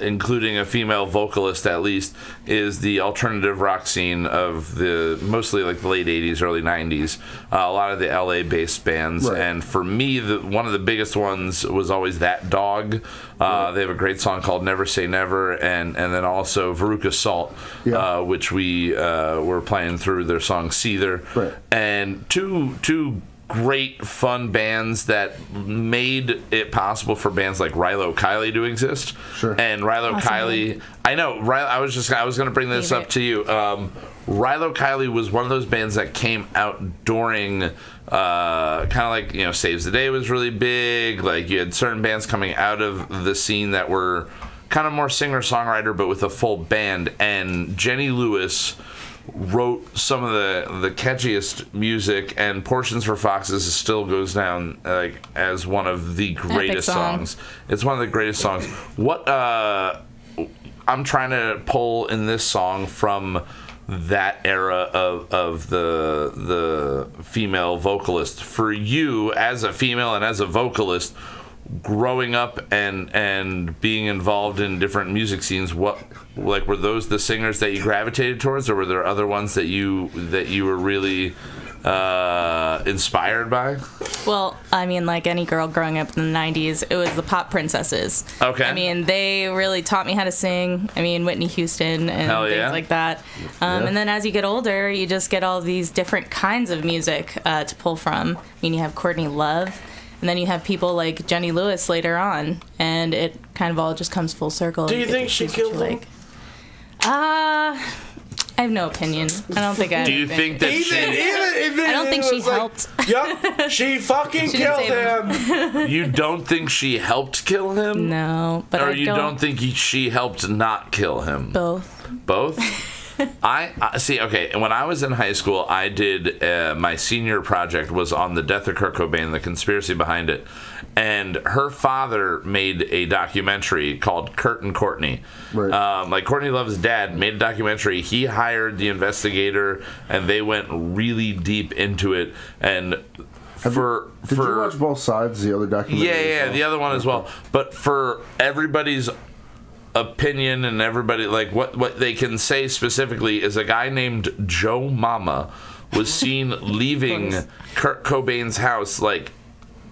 S2: including a female vocalist, at least, is the alternative rock scene of the mostly like the late 80s, early 90s. A lot of the LA based bands, right. And for me, one of the biggest ones was always That Dog. Right. They have a great song called Never Say Never, and then also Veruca Salt, which we were playing through their song Seether. Right. And two great fun bands that made it possible for bands like Rilo Kiley to exist. Sure. And Rilo Kiley, I know, I was going to bring this up to you. Rilo Kiley was one of those bands that came out during kind of like, you know, Saves the Day was really big. Like, you had certain bands coming out of the scene that were kind of more singer-songwriter but with a full band, and Jenny Lewis wrote some of the catchiest music, and Portions for Foxes still goes down like as one of the greatest songs. It's one of the greatest songs. What I'm trying to pull in this song from that era of the female vocalist. For you as a female and as a vocalist, growing up and being involved in different music scenes, what, like, were those the singers that you gravitated towards, or were there other ones that you were really inspired by?
S4: Well, I mean, like any girl growing up in the 90s, it was the pop princesses. Okay. I mean, they really taught me how to sing. I mean, Whitney Houston and things like that. And then as you get older, you just get all these different kinds of music to pull from. I mean, you have Courtney Love, and then you have people like Jenny Lewis later on, and it kind of all just comes full circle.
S5: Do you think she killed him?
S4: I have no opinion. I don't think I.
S2: Do you think that
S4: I don't think she helped.
S5: Yup, she fucking killed him.
S2: You don't think she helped kill him?
S4: No, but
S2: or you don't think she helped not kill him?
S4: Both.
S2: Both? I see. Okay, when I was in high school, I did my senior project was on the death of Kurt Cobain, the conspiracy behind it, and her father made a documentary called Kurt and Courtney. Right. Like Courtney Love's dad made a documentary. He hired the investigator, and they went really deep into it. And
S3: did you watch both sides? The other documentary.
S2: Yeah, the other one as well. But for everybody's opinion and everybody, like, what they can say specifically is a guy named Joe Mama was seen leaving Kurt Cobain's house like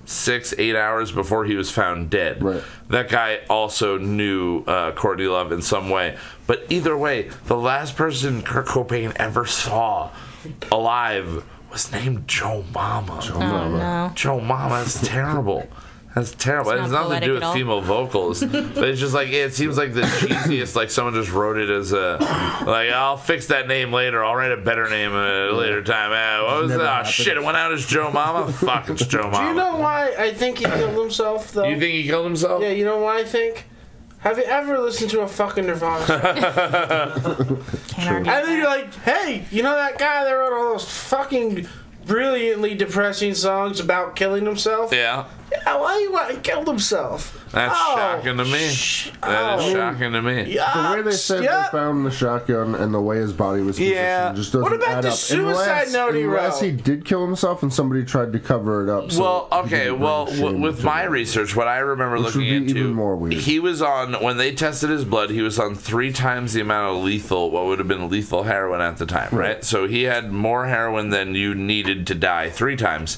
S2: 6-8 hours before he was found dead. Right. That guy also knew Courtney Love in some way. But either way, the last person Kurt Cobain ever saw alive was named Joe Mama. Joe Mama is terrible. That's terrible. It has nothing to do with female vocals. But it's just like, it seems like the cheesiest, like someone just wrote it as a, like, I'll fix that name later. I'll write a better name at a later time. What was that? Oh, shit, it went out as Joe Mama? Fuck, it's Joe Mama.
S5: Do you know why I think he killed himself, though?
S2: You think he killed himself?
S5: Yeah, you know why I think? Have you ever listened to a fucking Nirvana song? And then you're like, hey, you know that guy that wrote all those fucking brilliantly depressing songs about killing himself?
S2: Yeah.
S5: Yeah, why he killed himself?
S2: That's shocking to me. That is shocking to me.
S3: The way they said they found the shotgun and the way his body was positioned just doesn't
S5: add up. What about the suicide note he wrote?
S3: Unless he did kill himself and somebody tried to cover it up.
S2: So with my research, what I remember looking into,
S3: even more weird.
S2: He was on, when they tested his blood, he was on 3 times the amount of what would have been lethal heroin at the time, right? So he had more heroin than you needed to die 3 times.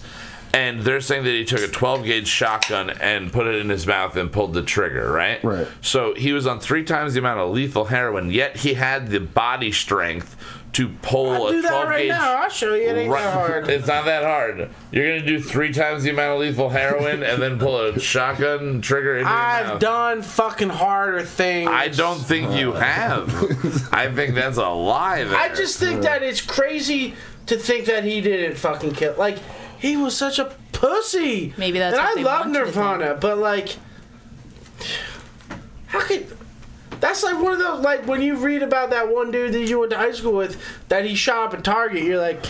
S2: And they're saying that he took a 12-gauge shotgun and put it in his mouth and pulled the trigger, right? Right. So he was on 3 times the amount of lethal heroin, yet he had the body strength to pull a 12-gauge.
S5: Right now. I'll show you. It ain't that hard.
S2: It's not that hard. You're going to do 3 times the amount of lethal heroin and then pull a shotgun trigger in your mouth.
S5: I've done fucking harder things.
S2: I don't think you have. I think that's a lie there.
S5: I just think that it's crazy to think that he didn't fucking kill. Like, he was such a pussy.
S4: Maybe that's. And
S5: I love Nirvana, but like, how could? That's like one of those, like, when you read about that one dude that you went to high school with that he shot up a target. You're like,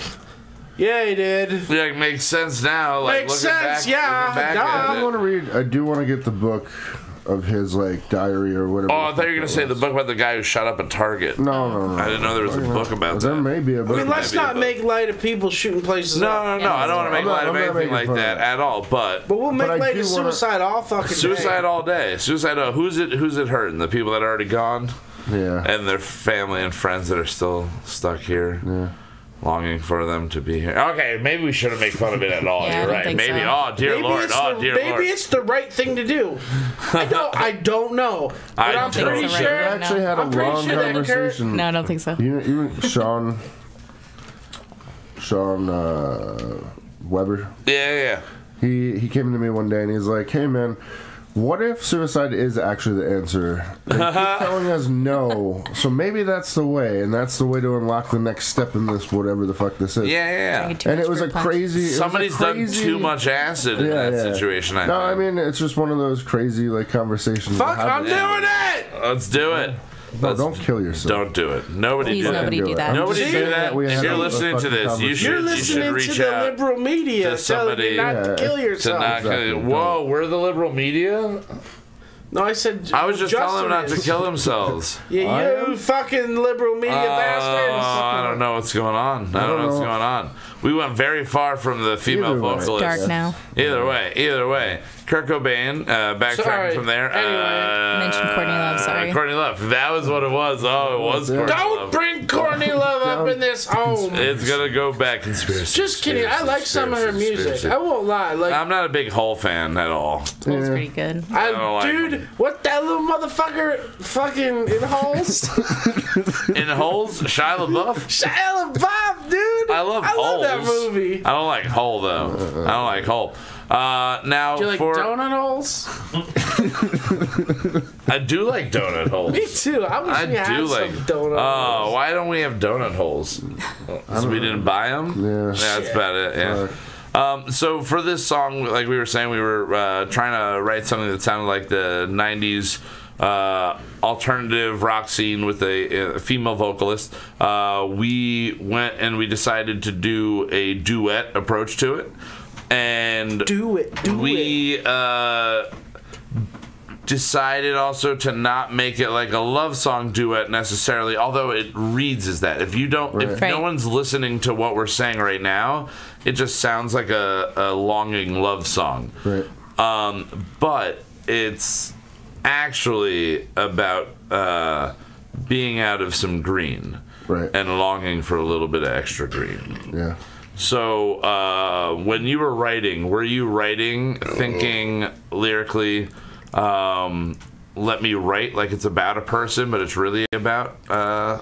S5: Yeah, he did.
S2: Yeah, it makes sense now. Like,
S5: makes sense, yeah.
S3: I do want to get the book of his, like, diary or whatever.
S2: Oh, I thought you were going to say the book about the guy who shot up a Target.
S3: No.
S2: I didn't know there was a book about that.
S3: There may be a book.
S5: I mean, let's not make light of people shooting places up.
S2: No. I don't want to make light of anything like that at all. But
S5: we'll make light of suicide all fucking day.
S2: Suicide all day. Suicide. Who's it hurting? The people that are already gone?
S3: Yeah.
S2: And their family and friends that are still stuck here.
S3: Yeah.
S2: Longing for them to be here. Okay, maybe we shouldn't make fun of it at all.
S4: Yeah,
S2: You're right. Maybe. So. Oh dear Lord.
S5: Maybe it's the right thing to do. I don't know. But I'm pretty sure.
S3: We actually had a long conversation.
S4: No, I don't think so.
S3: You Sean Weber.
S2: Yeah.
S3: He came to me one day and he's like, "Hey man, what if suicide is actually the answer? They keep telling us no, so maybe that's the way, and that's the way to unlock the next step in this, whatever the fuck this is."
S2: Yeah.
S3: And it was a crazy.
S2: Somebody's done too much acid in that situation.
S3: I mean, it's just one of those crazy like conversations.
S5: Fuck, I'm doing it.
S2: Let's do it.
S3: No, don't kill yourself.
S2: Don't do it. Nobody do that.
S4: Nobody do that.
S2: Nobody do that. If you're listening to this, you should reach out
S5: to the liberal media
S2: to somebody
S5: not to kill yourself.
S2: Whoa, we're the liberal media?
S5: No, I said.
S2: I was just telling them not to kill themselves.
S5: Yeah, you fucking liberal media bastards.
S2: I don't know what's going on. I don't know what's going on. We went very far from the female vocalist.
S4: Dark now.
S2: Either way. Kurt Cobain, backtracking from there.
S4: Mentioned Courtney Love, sorry.
S2: Courtney Love. That was what it was. Oh, it was Courtney Love.
S5: Don't bring Courtney Love up in this home.
S2: It's going to go back conspiracy.
S5: Just kidding. I like some of her music. I won't lie.
S2: I'm not a big Hole fan at all.
S4: Hole's pretty good.
S5: Dude, what that little motherfucker fucking in Holes?
S2: In Holes? Shia LaBeouf?
S5: Shia LaBeouf, dude.
S2: I love Holes.
S5: That movie.
S2: I don't like Hole though. I don't like Hole. Now
S5: do you like donut holes?
S2: I do like donut holes.
S5: Me too. I wish we had some donut holes.
S2: Oh, why don't we have donut holes? So we didn't buy them?
S3: Yeah.
S2: That's about it. Yeah. So for this song, like we were saying, we were trying to write something that sounded like the 90s alternative rock scene with a female vocalist. We went and we decided to do a duet approach to it. And we decided also to not make it like a love song duet necessarily, although it reads as that. If no one's listening to what we're saying right now, it just sounds like a longing love song.
S3: Right.
S2: But it's actually about being out of some green,
S3: right,
S2: and longing for a little bit of extra green.
S3: Yeah.
S2: So when you were writing thinking lyrically, let me write like it's about a person, but it's really about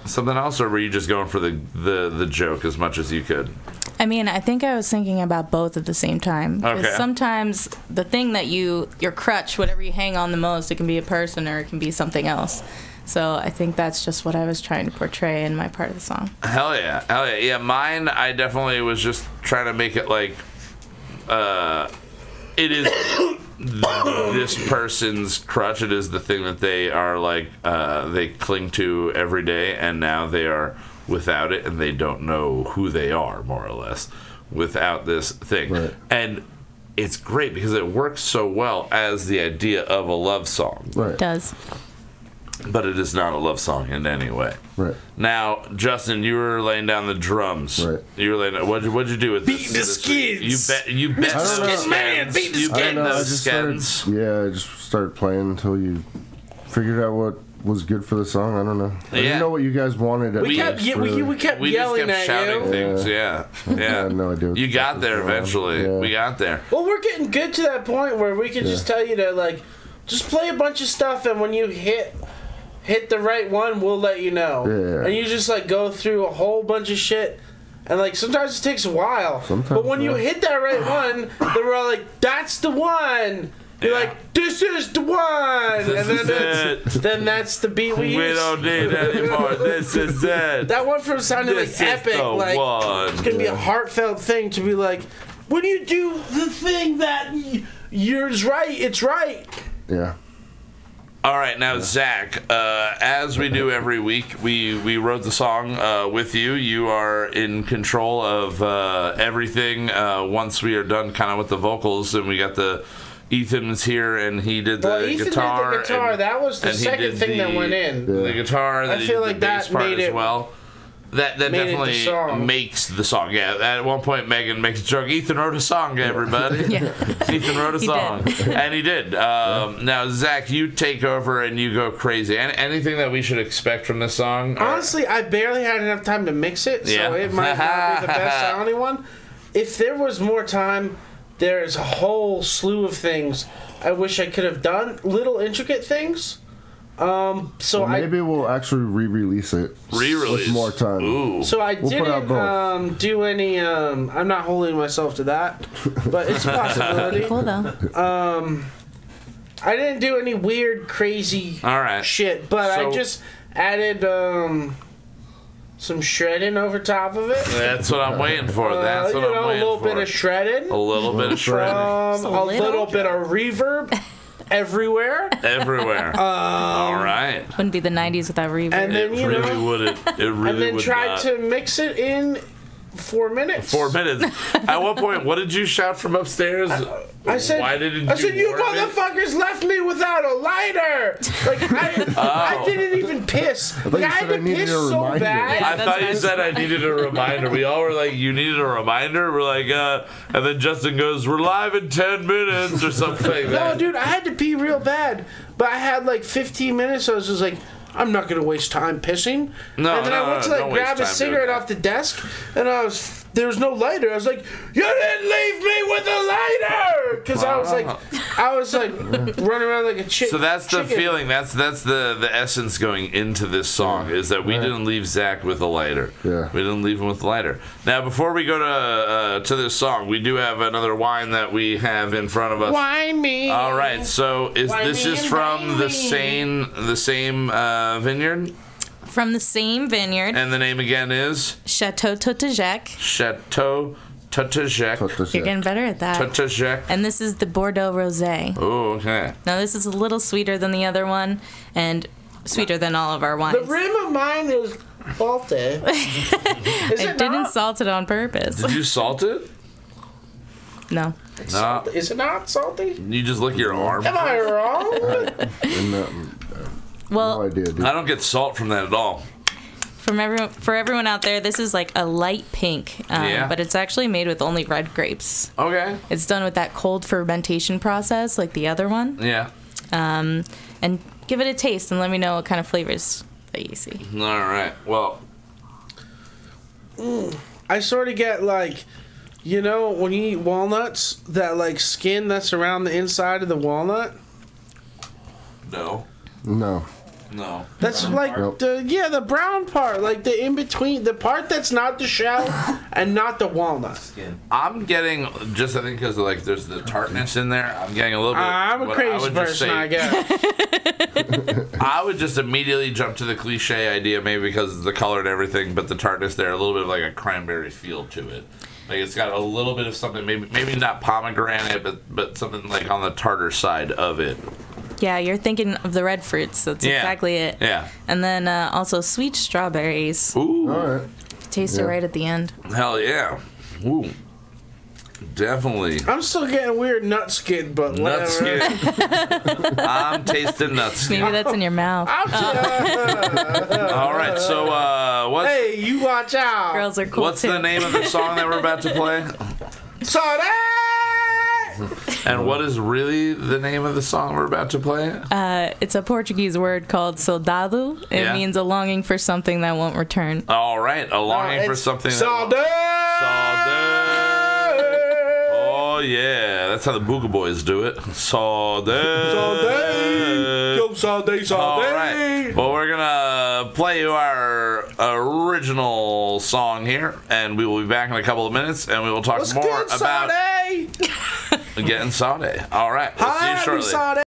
S2: something else, or were you just going for the joke as much as you could?
S4: I mean, I think I was thinking about both at the same time. Because sometimes the thing that your crutch, whatever you hang on the most, it can be a person or it can be something else. So I think that's just what I was trying to portray in my part of the song.
S2: Hell yeah. Yeah, mine, I definitely was just trying to make it like, it is this person's crutch. It is the thing that they are like, they cling to every day, and now they are without it, and they don't know who they are, more or less, without this thing.
S3: Right.
S2: And it's great because it works so well as the idea of a love song.
S3: Right.
S4: It does.
S2: But it is not a love song in any way.
S3: Right.
S2: Now, Justin, you were laying down the drums.
S3: Right.
S2: You were laying down. What'd you do with
S5: beating the skids?
S2: You bet
S5: Mr. Skid Man, beat the
S2: skins.
S3: I just started playing until you figured out what was good for the song. I don't know. I didn't know what you guys wanted.
S5: We kept yelling at
S2: shouting
S5: you.
S2: things. Yeah.
S3: I had no idea.
S2: You got there eventually.
S3: Yeah.
S2: We got there.
S5: Well, we're getting good to that point where we can just tell you to like, just play a bunch of stuff, and when you hit the right one, we'll let you know.
S3: Yeah.
S5: And you just like go through a whole bunch of shit, and like sometimes it takes a while. But when you hit that right one, then we're all like, "That's the one." You're like, "This is the one," and then that's the beat we use.
S2: We don't need anymore. This is it.
S5: That one from sounded like epic. Like it's gonna be a heartfelt thing to be like, when you do the thing that you're right, it's right.
S3: Yeah.
S2: All right, now Zach, as we do every week, we wrote the song with you. You are in control of everything. Once we are done, kind of with the vocals, and we got the Ethan's here, and he did the guitar.
S5: Did the guitar. That was the second thing that went in.
S2: The guitar.
S5: I feel like that made it
S2: as well. That definitely makes the song. Yeah, at one point Mehgan makes a joke. Ethan wrote a song, everybody.
S4: Yeah.
S2: Ethan wrote a song. And he did. Now, Zach, you take over and you go crazy. Anything that we should expect from this song?
S5: Honestly, I barely had enough time to mix it, so it might not be the best sounding one. If there was more time, there's a whole slew of things I wish I could have done. Little intricate things.
S3: Maybe we'll actually re-release it.
S2: Re-release
S3: with more time.
S2: Ooh.
S5: So I didn't do any. I'm not holding myself to that, but it's a possibility.
S4: Cool though.
S5: I didn't do any weird, crazy shit, but I just added some shredding over top of it.
S2: That's what I'm waiting for. That's what I'm waiting for.
S5: A little bit of shredding.
S2: A little bit of shredding.
S5: A little bit of reverb. Everywhere. All right.
S4: Wouldn't be the 90s without reverb.
S5: And then,
S2: it really wouldn't. It really
S5: and then
S2: would
S5: tried
S2: not.
S5: to mix it in 4 minutes.
S2: 4 minutes. At what point, what did you shout from upstairs?
S5: I said,
S2: why didn't
S5: you motherfuckers left me without a lighter. Like, I didn't even piss. Like, I had to piss so bad.
S2: I thought you said I needed a reminder. We all were like, you needed a reminder? We're like, and then Justin goes, we're live in 10 minutes or something like that.
S5: No, dude, I had to pee real bad. But I had like 15 minutes, so I was just like, I'm not going to waste time pissing.
S2: No,
S5: and then I went to grab a cigarette off the desk, and there was no lighter. I was like, you didn't leave me with a lighter! Because I was like running around like a chicken.
S2: So that's the feeling. That's the essence going into this song, is that we didn't leave Zach with a lighter.
S3: Yeah.
S2: We didn't leave him with a lighter. Now, before we go to this song, we do have another wine that we have in front of us.
S5: Wine me.
S2: All right. So this is from the same vineyard?
S4: From the same vineyard.
S2: And the name again is?
S4: Chateau Totajec.
S2: Chateau Totajec.
S4: You're getting better at that.
S2: Totajec.
S4: And this is the Bordeaux Rosé.
S2: Oh, okay.
S4: Now this is a little sweeter than the other one, and sweeter than all of our wines.
S5: The rim of mine is salty.
S4: I didn't salt it on purpose.
S2: Did you salt it?
S4: No.
S2: No.
S5: Is it not salty?
S2: You just lick your arm.
S5: Am I wrong?
S4: Well,
S3: no idea, dude.
S2: I don't get salt from that at all.
S4: For everyone out there, this is like a light pink, but it's actually made with only red grapes.
S2: Okay.
S4: It's done with that cold fermentation process like the other one.
S2: Yeah.
S4: And give it a taste and let me know what kind of flavors that you see.
S2: All right. Well,
S5: I sort of get like, when you eat walnuts, that like skin that's around the inside of the walnut.
S2: No.
S5: That's the brown part, like the in between, the part that's not the shell and not the walnut.
S2: I'm getting I think because like there's the tartness in there. I'm getting a little bit.
S5: I'm a crazy person, I guess.
S2: I would just immediately jump to the cliche idea, maybe because of the color and everything, but the tartness there, a little bit of like a cranberry feel to it. Like it's got a little bit of something, maybe not pomegranate, but something like on the tartar side of it.
S4: Yeah, you're thinking of the red fruits. That's exactly it.
S2: Yeah.
S4: And then also sweet strawberries.
S2: Ooh.
S3: All right.
S4: Taste it right at the end.
S2: Hell yeah. Ooh. Definitely.
S5: I'm still getting weird nut skin, but
S2: nut
S5: whatever.
S2: Skin. I'm tasting nut skin.
S4: Maybe that's in your mouth.
S2: All right, so what's...
S5: Hey, you watch out.
S4: Girls are cool
S2: What's
S4: too.
S2: the name of the song that we're about to play?
S5: Sorry.
S2: And what is really the name of the song we're about to play?
S4: It's a Portuguese word called soldado. It means a longing for something that won't return.
S2: All right, a longing for something.
S5: Saudade.
S2: Oh yeah, that's how the Booga Boys do it. Saudade.
S5: Yo, saudade.
S2: All right. Well, we're gonna play you our original song here, and we will be back in a couple of minutes, and we will talk more about getting Sade. All right. We'll see you shortly.
S5: Sade.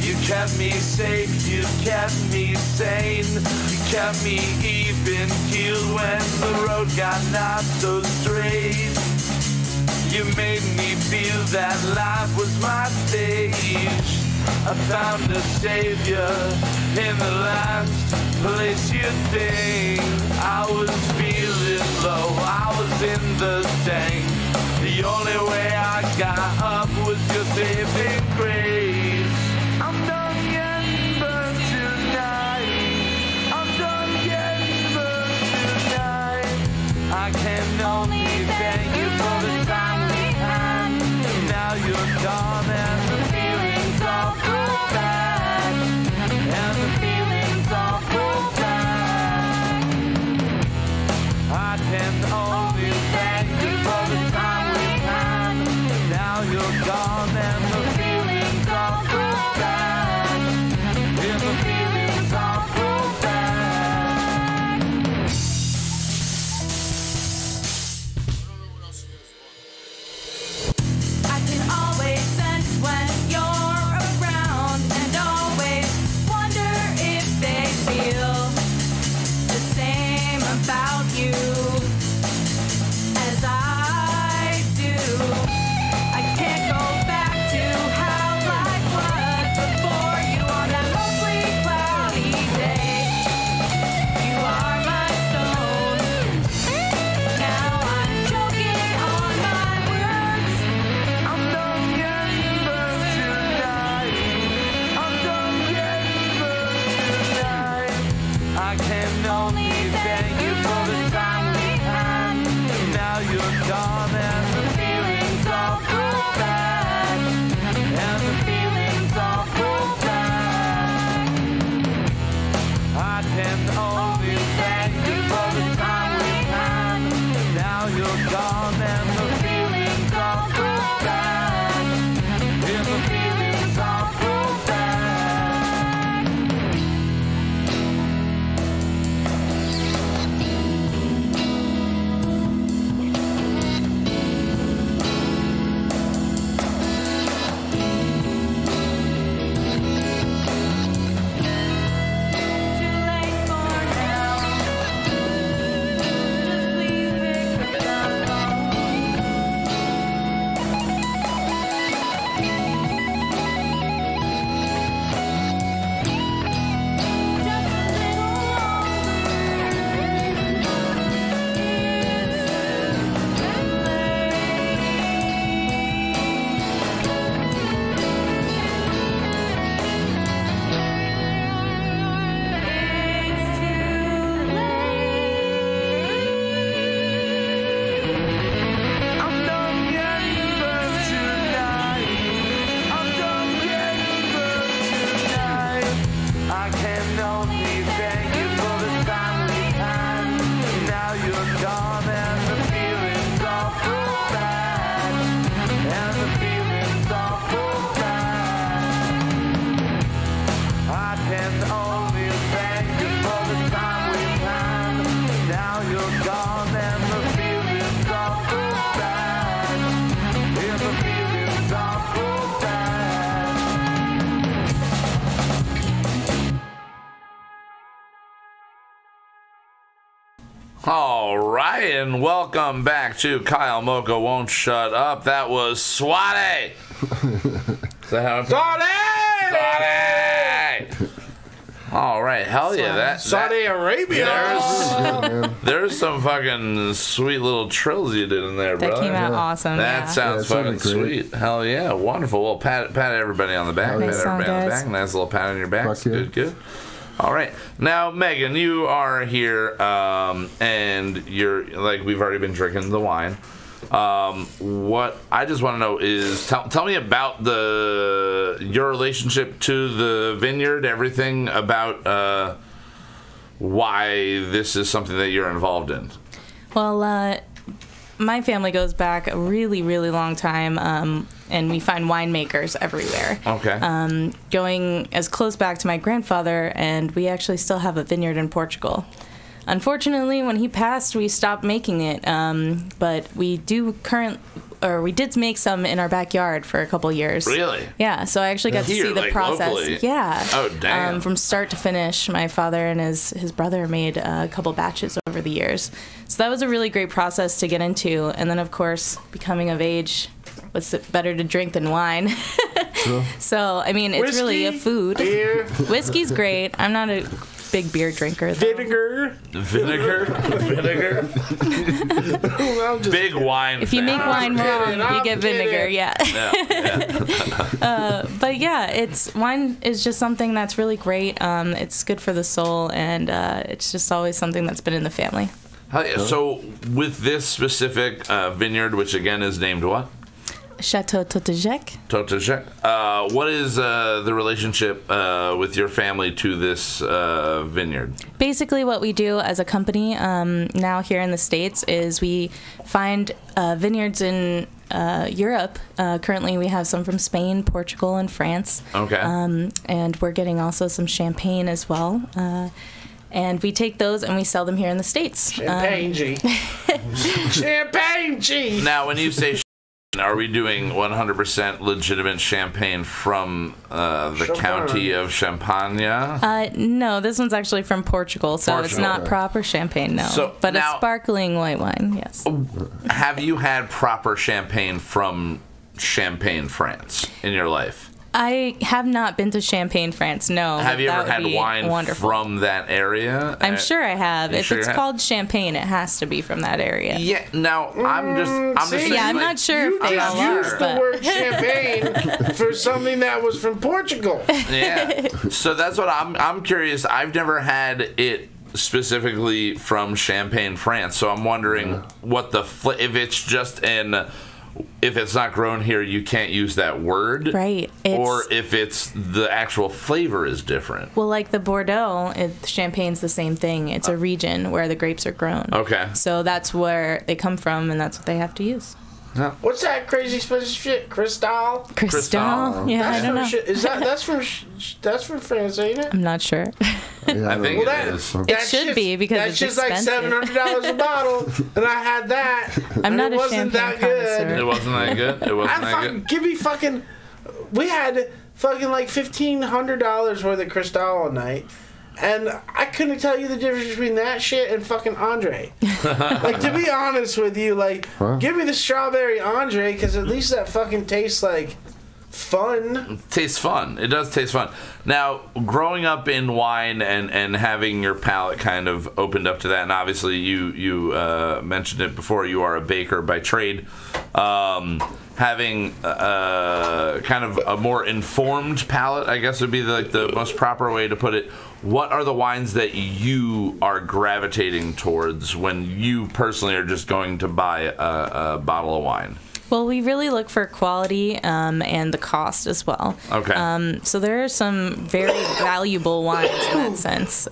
S1: You kept me safe, you kept me sane. You kept me even keeled when the road got not so straight. You made me feel that life was my stage. I found a savior in the last place you think. I was feeling low, I was in the tank. The only way I got up was your saving grace. I'm done getting burned tonight. I'm done getting burned tonight. I can only thank you for the time we had. Now you're gone and the feelings all go back. And the feelings all go back. I can only thank you for the time we had. Now you're gone and the feelings all go back. And the feelings all go back.
S6: I can always sense when you're around and always wonder if they feel the same about you as I do. I can't go back to how life was before you on that mostly cloudy day. You are my stone. Now I'm choking on my words.
S1: I'm done getting burned tonight. I'm done getting burned tonight. I can only thank you for the time we had. Now you're gone and the feelings all go back. And the feelings all go back. I can only thank you for the time we had. Now you're gone and the feelings all go back. And the feelings all go back.
S6: Too late for now. Just please pick up the phone. Just a little
S1: I'm done getting burned tonight. I'm done getting burned tonight. I can only thank you for the time we had. Now you're gone and the feelings all go back. And the feelings all go back. I can only thank you for the time we had. Now you're gone and the feelings all go back. And the feelings all go back.
S2: All right, and welcome back to Kyle Mocha Won't Shut Up. That was Swati. Is that how it's Swati? All right, hell yeah.
S5: Saudi Arabia.
S2: There's some fucking sweet little trills you did in there,
S4: That
S2: brother.
S4: came out awesome.
S2: That
S4: yeah.
S2: sounds
S3: Yeah, it
S2: fucking
S3: sounded great.
S2: sweet. Hell yeah, wonderful. Well, pat everybody on the back.
S4: Nice
S2: Pat
S4: sound,
S2: everybody on the
S4: guys.
S2: back. Nice little pat on your back.
S3: Fuck yeah.
S2: Good. All right, now Mehgan, you are here, and you're like we've already been drinking the wine. What I just want to know is tell me about your relationship to the vineyard, everything about why this is something that you're involved in.
S4: Well, my family goes back a really, really long time, and we find winemakers everywhere.
S2: Okay.
S4: Going as close back to my grandfather, and we actually still have a vineyard in Portugal. Unfortunately, when he passed, we stopped making it, but we do we did make some in our backyard for a couple years.
S2: Really?
S4: Yeah. So I actually got to see the process.
S2: Locally.
S4: Yeah.
S2: Oh, damn.
S4: From start to finish, my father and his brother made a couple batches over the years. So that was a really great process to get into. And then, of course, becoming of age, what's better to drink than wine? Sure. So, I mean, it's
S5: Whiskey,
S4: really a food.
S5: Beer.
S4: Whiskey's great. I'm not a big beer drinker, though.
S2: Vinegar.
S5: Well,
S2: Big wine.
S4: If you make wine wrong,
S5: I'm
S4: you get
S5: kidding.
S4: vinegar. Yeah. But yeah, wine is just something that's really great. It's good for the soul, and it's just always something that's been in the family.
S2: So with this specific vineyard, which again is named what?
S4: Chateau Totejec.
S2: What is the relationship with your family to this vineyard?
S4: Basically, what we do as a company now here in the States is we find vineyards in Europe. Currently, we have some from Spain, Portugal, and France.
S2: Okay.
S4: And we're getting also some champagne as well. And we take those and we sell them here in the States.
S5: Champagne G. Champagne G.
S2: Now, when you say are we doing 100% legitimate champagne from the county of Champagne?
S4: No, this one's actually from Portugal, so it's not proper champagne, no. But now, a sparkling white wine, yes.
S2: Have you had proper champagne from Champagne, France in your life?
S4: I have not been to Champagne, France, no.
S2: Have you ever had wine from that area?
S4: I'm sure I have. If it's called Champagne, it has to be from that area.
S2: Yeah, now, I'm just saying,
S4: yeah, I'm not sure if they all
S5: are. You just used the word champagne for something that was from Portugal.
S2: Yeah, so that's what I'm curious. I've never had it specifically from Champagne, France, so I'm wondering what if it's just if it's not grown here, you can't use that word.
S4: Right.
S2: Or if it's the actual flavor is different.
S4: Well, like the Bordeaux, Champagne's the same thing. It's a region where the grapes are grown.
S2: Okay.
S4: So that's where they come from, and that's what they have to use.
S2: Yeah.
S5: What's that crazy special shit? Cristal?
S4: Yeah, I don't know.
S5: That's from France, ain't it?
S4: I'm not sure.
S2: Yeah, I think it is.
S4: It should be because it's expensive.
S5: That's just like $700 a bottle, and I had that.
S4: I'm not
S5: a
S4: champagne
S5: that good.
S4: connoisseur.
S2: It wasn't that good. It wasn't that good.
S5: Give me fucking. We had fucking like $1,500 worth of Cristal all night. And I couldn't tell you the difference between that shit and fucking Andre. Like, to be honest with you, like, give me the strawberry Andre, because at least that fucking tastes like fun.
S2: It tastes fun. It does taste fun. Now, growing up in wine and having your palate kind of opened up to that, and obviously you mentioned it before, you are a baker by trade. Having kind of a more informed palate, I guess would be the most proper way to put it. What are the wines that you are gravitating towards when you personally are just going to buy a bottle of wine?
S4: Well, we really look for quality and the cost as well.
S2: Okay.
S4: So there are some very valuable wines in that sense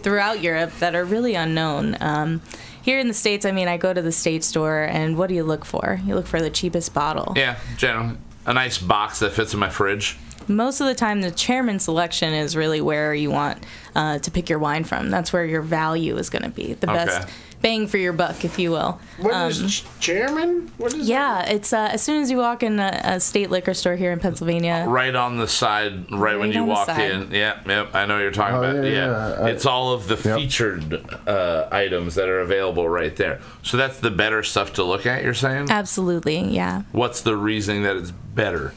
S4: throughout Europe that are really unknown. Here in the States, I mean, I go to the state store, and what do you look for? You look for the cheapest bottle.
S2: Yeah, generally. A nice box that fits in my fridge.
S4: Most of the time, the chairman's selection is really where you want to pick your wine from. That's where your value is going to be. The best bang for your buck, if you will.
S5: What is chairman? What is
S4: that? It's as soon as you walk in a state liquor store here in Pennsylvania.
S2: Right on the side, right when you walk in. Yep, I know what you're talking about. Yeah. It's all of the featured items that are available right there. So that's the better stuff to look at, you're saying?
S4: Absolutely, yeah.
S2: What's the reasoning that it's better?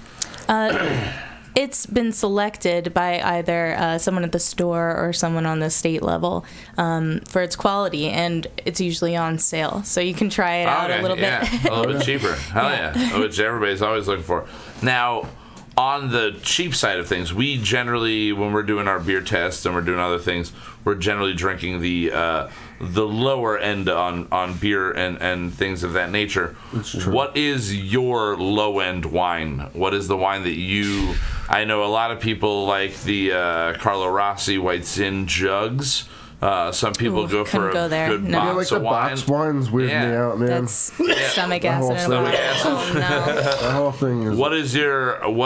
S4: It's been selected by either someone at the store or someone on the state level for its quality, and it's usually on sale. So you can try it out a little bit.
S2: A little bit cheaper. Hell yeah. Which everybody's always looking for. Now, on the cheap side of things, we generally, when we're doing our beer tests and we're doing other things, we're generally drinking the lower end on beer and things of that nature. What is your low end wine? What is the wine that you? I know a lot of people like the Carlo Rossi White Sin jugs. Some people go for a good box of wine.
S3: Box wines weird me out, man.
S4: That's stomach acid. Oh no.
S3: The whole thing is.
S2: What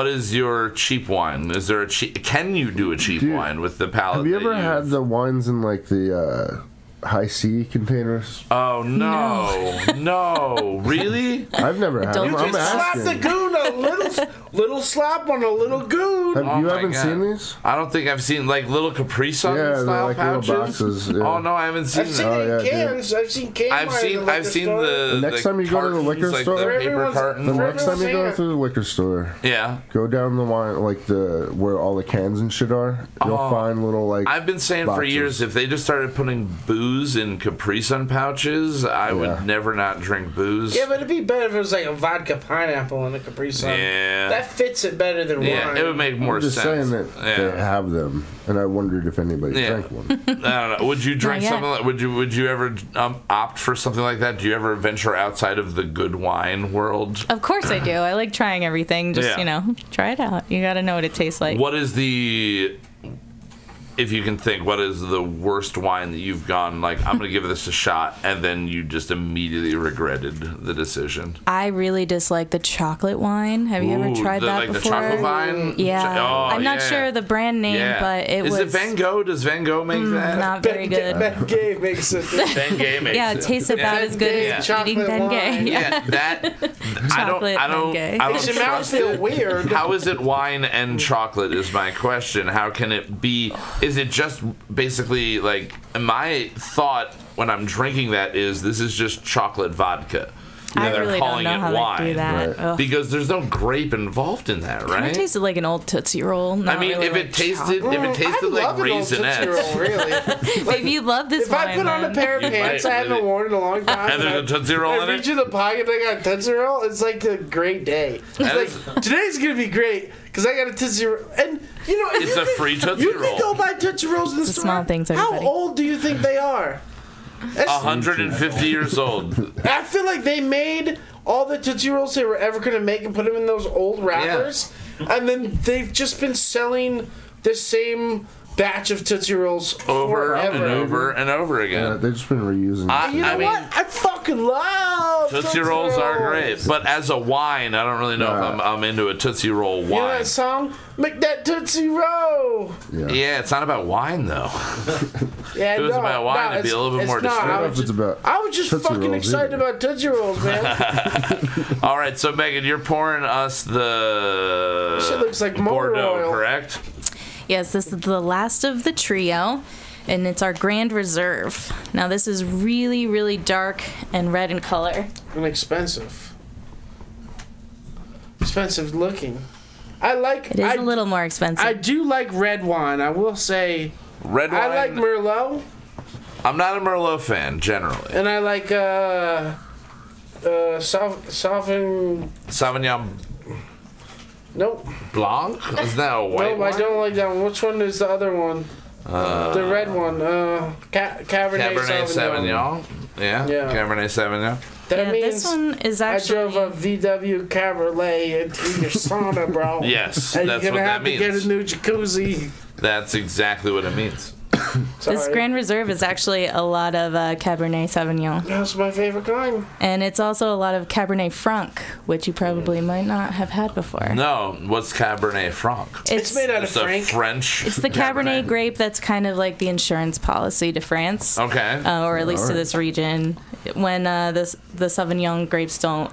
S2: is your cheap wine? Is there can you do a cheap wine with the palate?
S3: Have you ever had the wines in like the high C containers.
S2: Oh no, really?
S3: I've never had them. I'm
S5: slap the goon a little slap on a little goon.
S3: You haven't seen these?
S2: I don't think I've seen like little Capri Sun style
S3: like
S2: pouches.
S3: Little boxes. Yeah.
S2: Oh no, I haven't seen
S5: I've seen cans. I've seen cans.
S2: I've seen the
S3: next time you go to the liquor store,
S2: the paper carton.
S3: The next time you go to the liquor store, go down the line where all the cans and shit are. You'll find little
S2: I've been saying
S3: boxes.
S2: For years, if they just started putting booze in Capri Sun pouches, I would never not drink booze.
S5: Yeah, but it'd be better if it was like a vodka pineapple in a Capri Sun.
S2: Yeah,
S5: that fits it better than wine.
S2: Yeah, it would make more sense.
S3: I'm just saying that they have them, and I wondered if anybody drank one.
S2: I don't know. Would you drink something like? Would you ever opt for something like that? Do you ever venture outside of the good wine world?
S4: Of course I do. I like trying everything. Just try it out. You got to know what it tastes like.
S2: What is the? If you can think, what is the worst wine that you've gone like, I'm going to give this a shot, and then you just immediately regretted the decision?
S4: I really dislike the chocolate wine. Have you ever tried that before?
S2: Like the chocolate vine?
S4: Yeah. I'm not sure the brand name, but it was...
S2: Is it Van Gogh? Does Van Gogh make that?
S4: Not very good.
S5: Ben Gay makes it.
S2: Ben Gay makes it.
S4: Yeah, it tastes about as good as eating Ben Gay.
S2: Yeah, that... I don't
S5: It smells feel weird.
S2: How is it wine and chocolate is my question. How can it be... Is it just basically like my thought when I'm drinking that is this is just chocolate vodka?
S4: I really don't know how they do that.
S2: Right. Because there's no grape involved in that, right?
S4: It tasted like an old Tootsie Roll.
S2: I mean,
S4: really
S2: if it tasted like Raisinets.
S5: Really.
S4: Like, if you love this
S5: if I put on a pair of pants I haven't worn in a long time,
S2: and there's a Tootsie Roll in it,
S5: I reach in the pocket, I got a Tootsie Roll. It's like a great day. It's like today's gonna be great because I got a Tootsie Roll, and you know
S2: it's a free Tootsie Roll.
S5: You can go buy Tootsie Rolls in the store.
S4: Small things, everybody.
S5: How old do you think they are?
S2: 150 years old.
S5: I feel like they made all the Tootsie Rolls they were ever going to make and put them in those old wrappers. Yeah. And then they've just been selling the same batch of Tootsie Rolls
S2: over
S5: forever.
S2: and over and over again.
S3: Yeah, they've just been reusing
S5: it. You know what? I fucking love
S2: Tootsie Rolls are great. But as a wine, I don't really know if I'm into a Tootsie Roll wine.
S5: You know that song? Make that Tootsie Roll!
S2: Yeah, it's not about wine, though.
S5: Yeah,
S2: if it was about wine, it'd be a little bit more disturbing.
S5: I was just
S3: Tootsie
S5: fucking
S3: Rolls
S5: excited about Tootsie Rolls, man.
S2: All right, so Megan, you're pouring us the
S5: shit looks like motor
S2: Bordeaux,
S5: oil.
S2: Correct?
S4: Yes, this is the last of the trio, and it's our Grand Reserve. Now, this is really, really dark and red in color.
S5: And expensive. Expensive looking.
S4: It is a little more expensive.
S5: I do like red wine. I will say.
S2: Red wine.
S5: I like Merlot.
S2: I'm not a Merlot fan generally.
S5: And I like
S2: Sauvignon.
S5: Nope.
S2: Blanc? Is that a white
S5: wine? I don't like that one. Which one is the other one? The red one. Cabernet Sauvignon.
S2: Yeah. Cabernet Sauvignon.
S5: That means
S4: this one is actually...
S5: I drove a VW Cabriolet into your sauna, bro.
S2: Yes,
S5: and
S2: that's
S5: you're
S2: what
S5: gonna
S2: that
S5: have
S2: means.
S5: to get a new jacuzzi.
S2: That's exactly what it means.
S4: This Grand Reserve is actually a lot of Cabernet Sauvignon.
S5: That's my favorite kind.
S4: And it's also a lot of Cabernet Franc, which you probably might not have had before.
S2: No, what's Cabernet Franc?
S5: It's made out of
S2: French.
S4: It's the Cabernet grape that's kind of like the insurance policy to France.
S2: Okay.
S4: Or at least to this region. When the Sauvignon grapes don't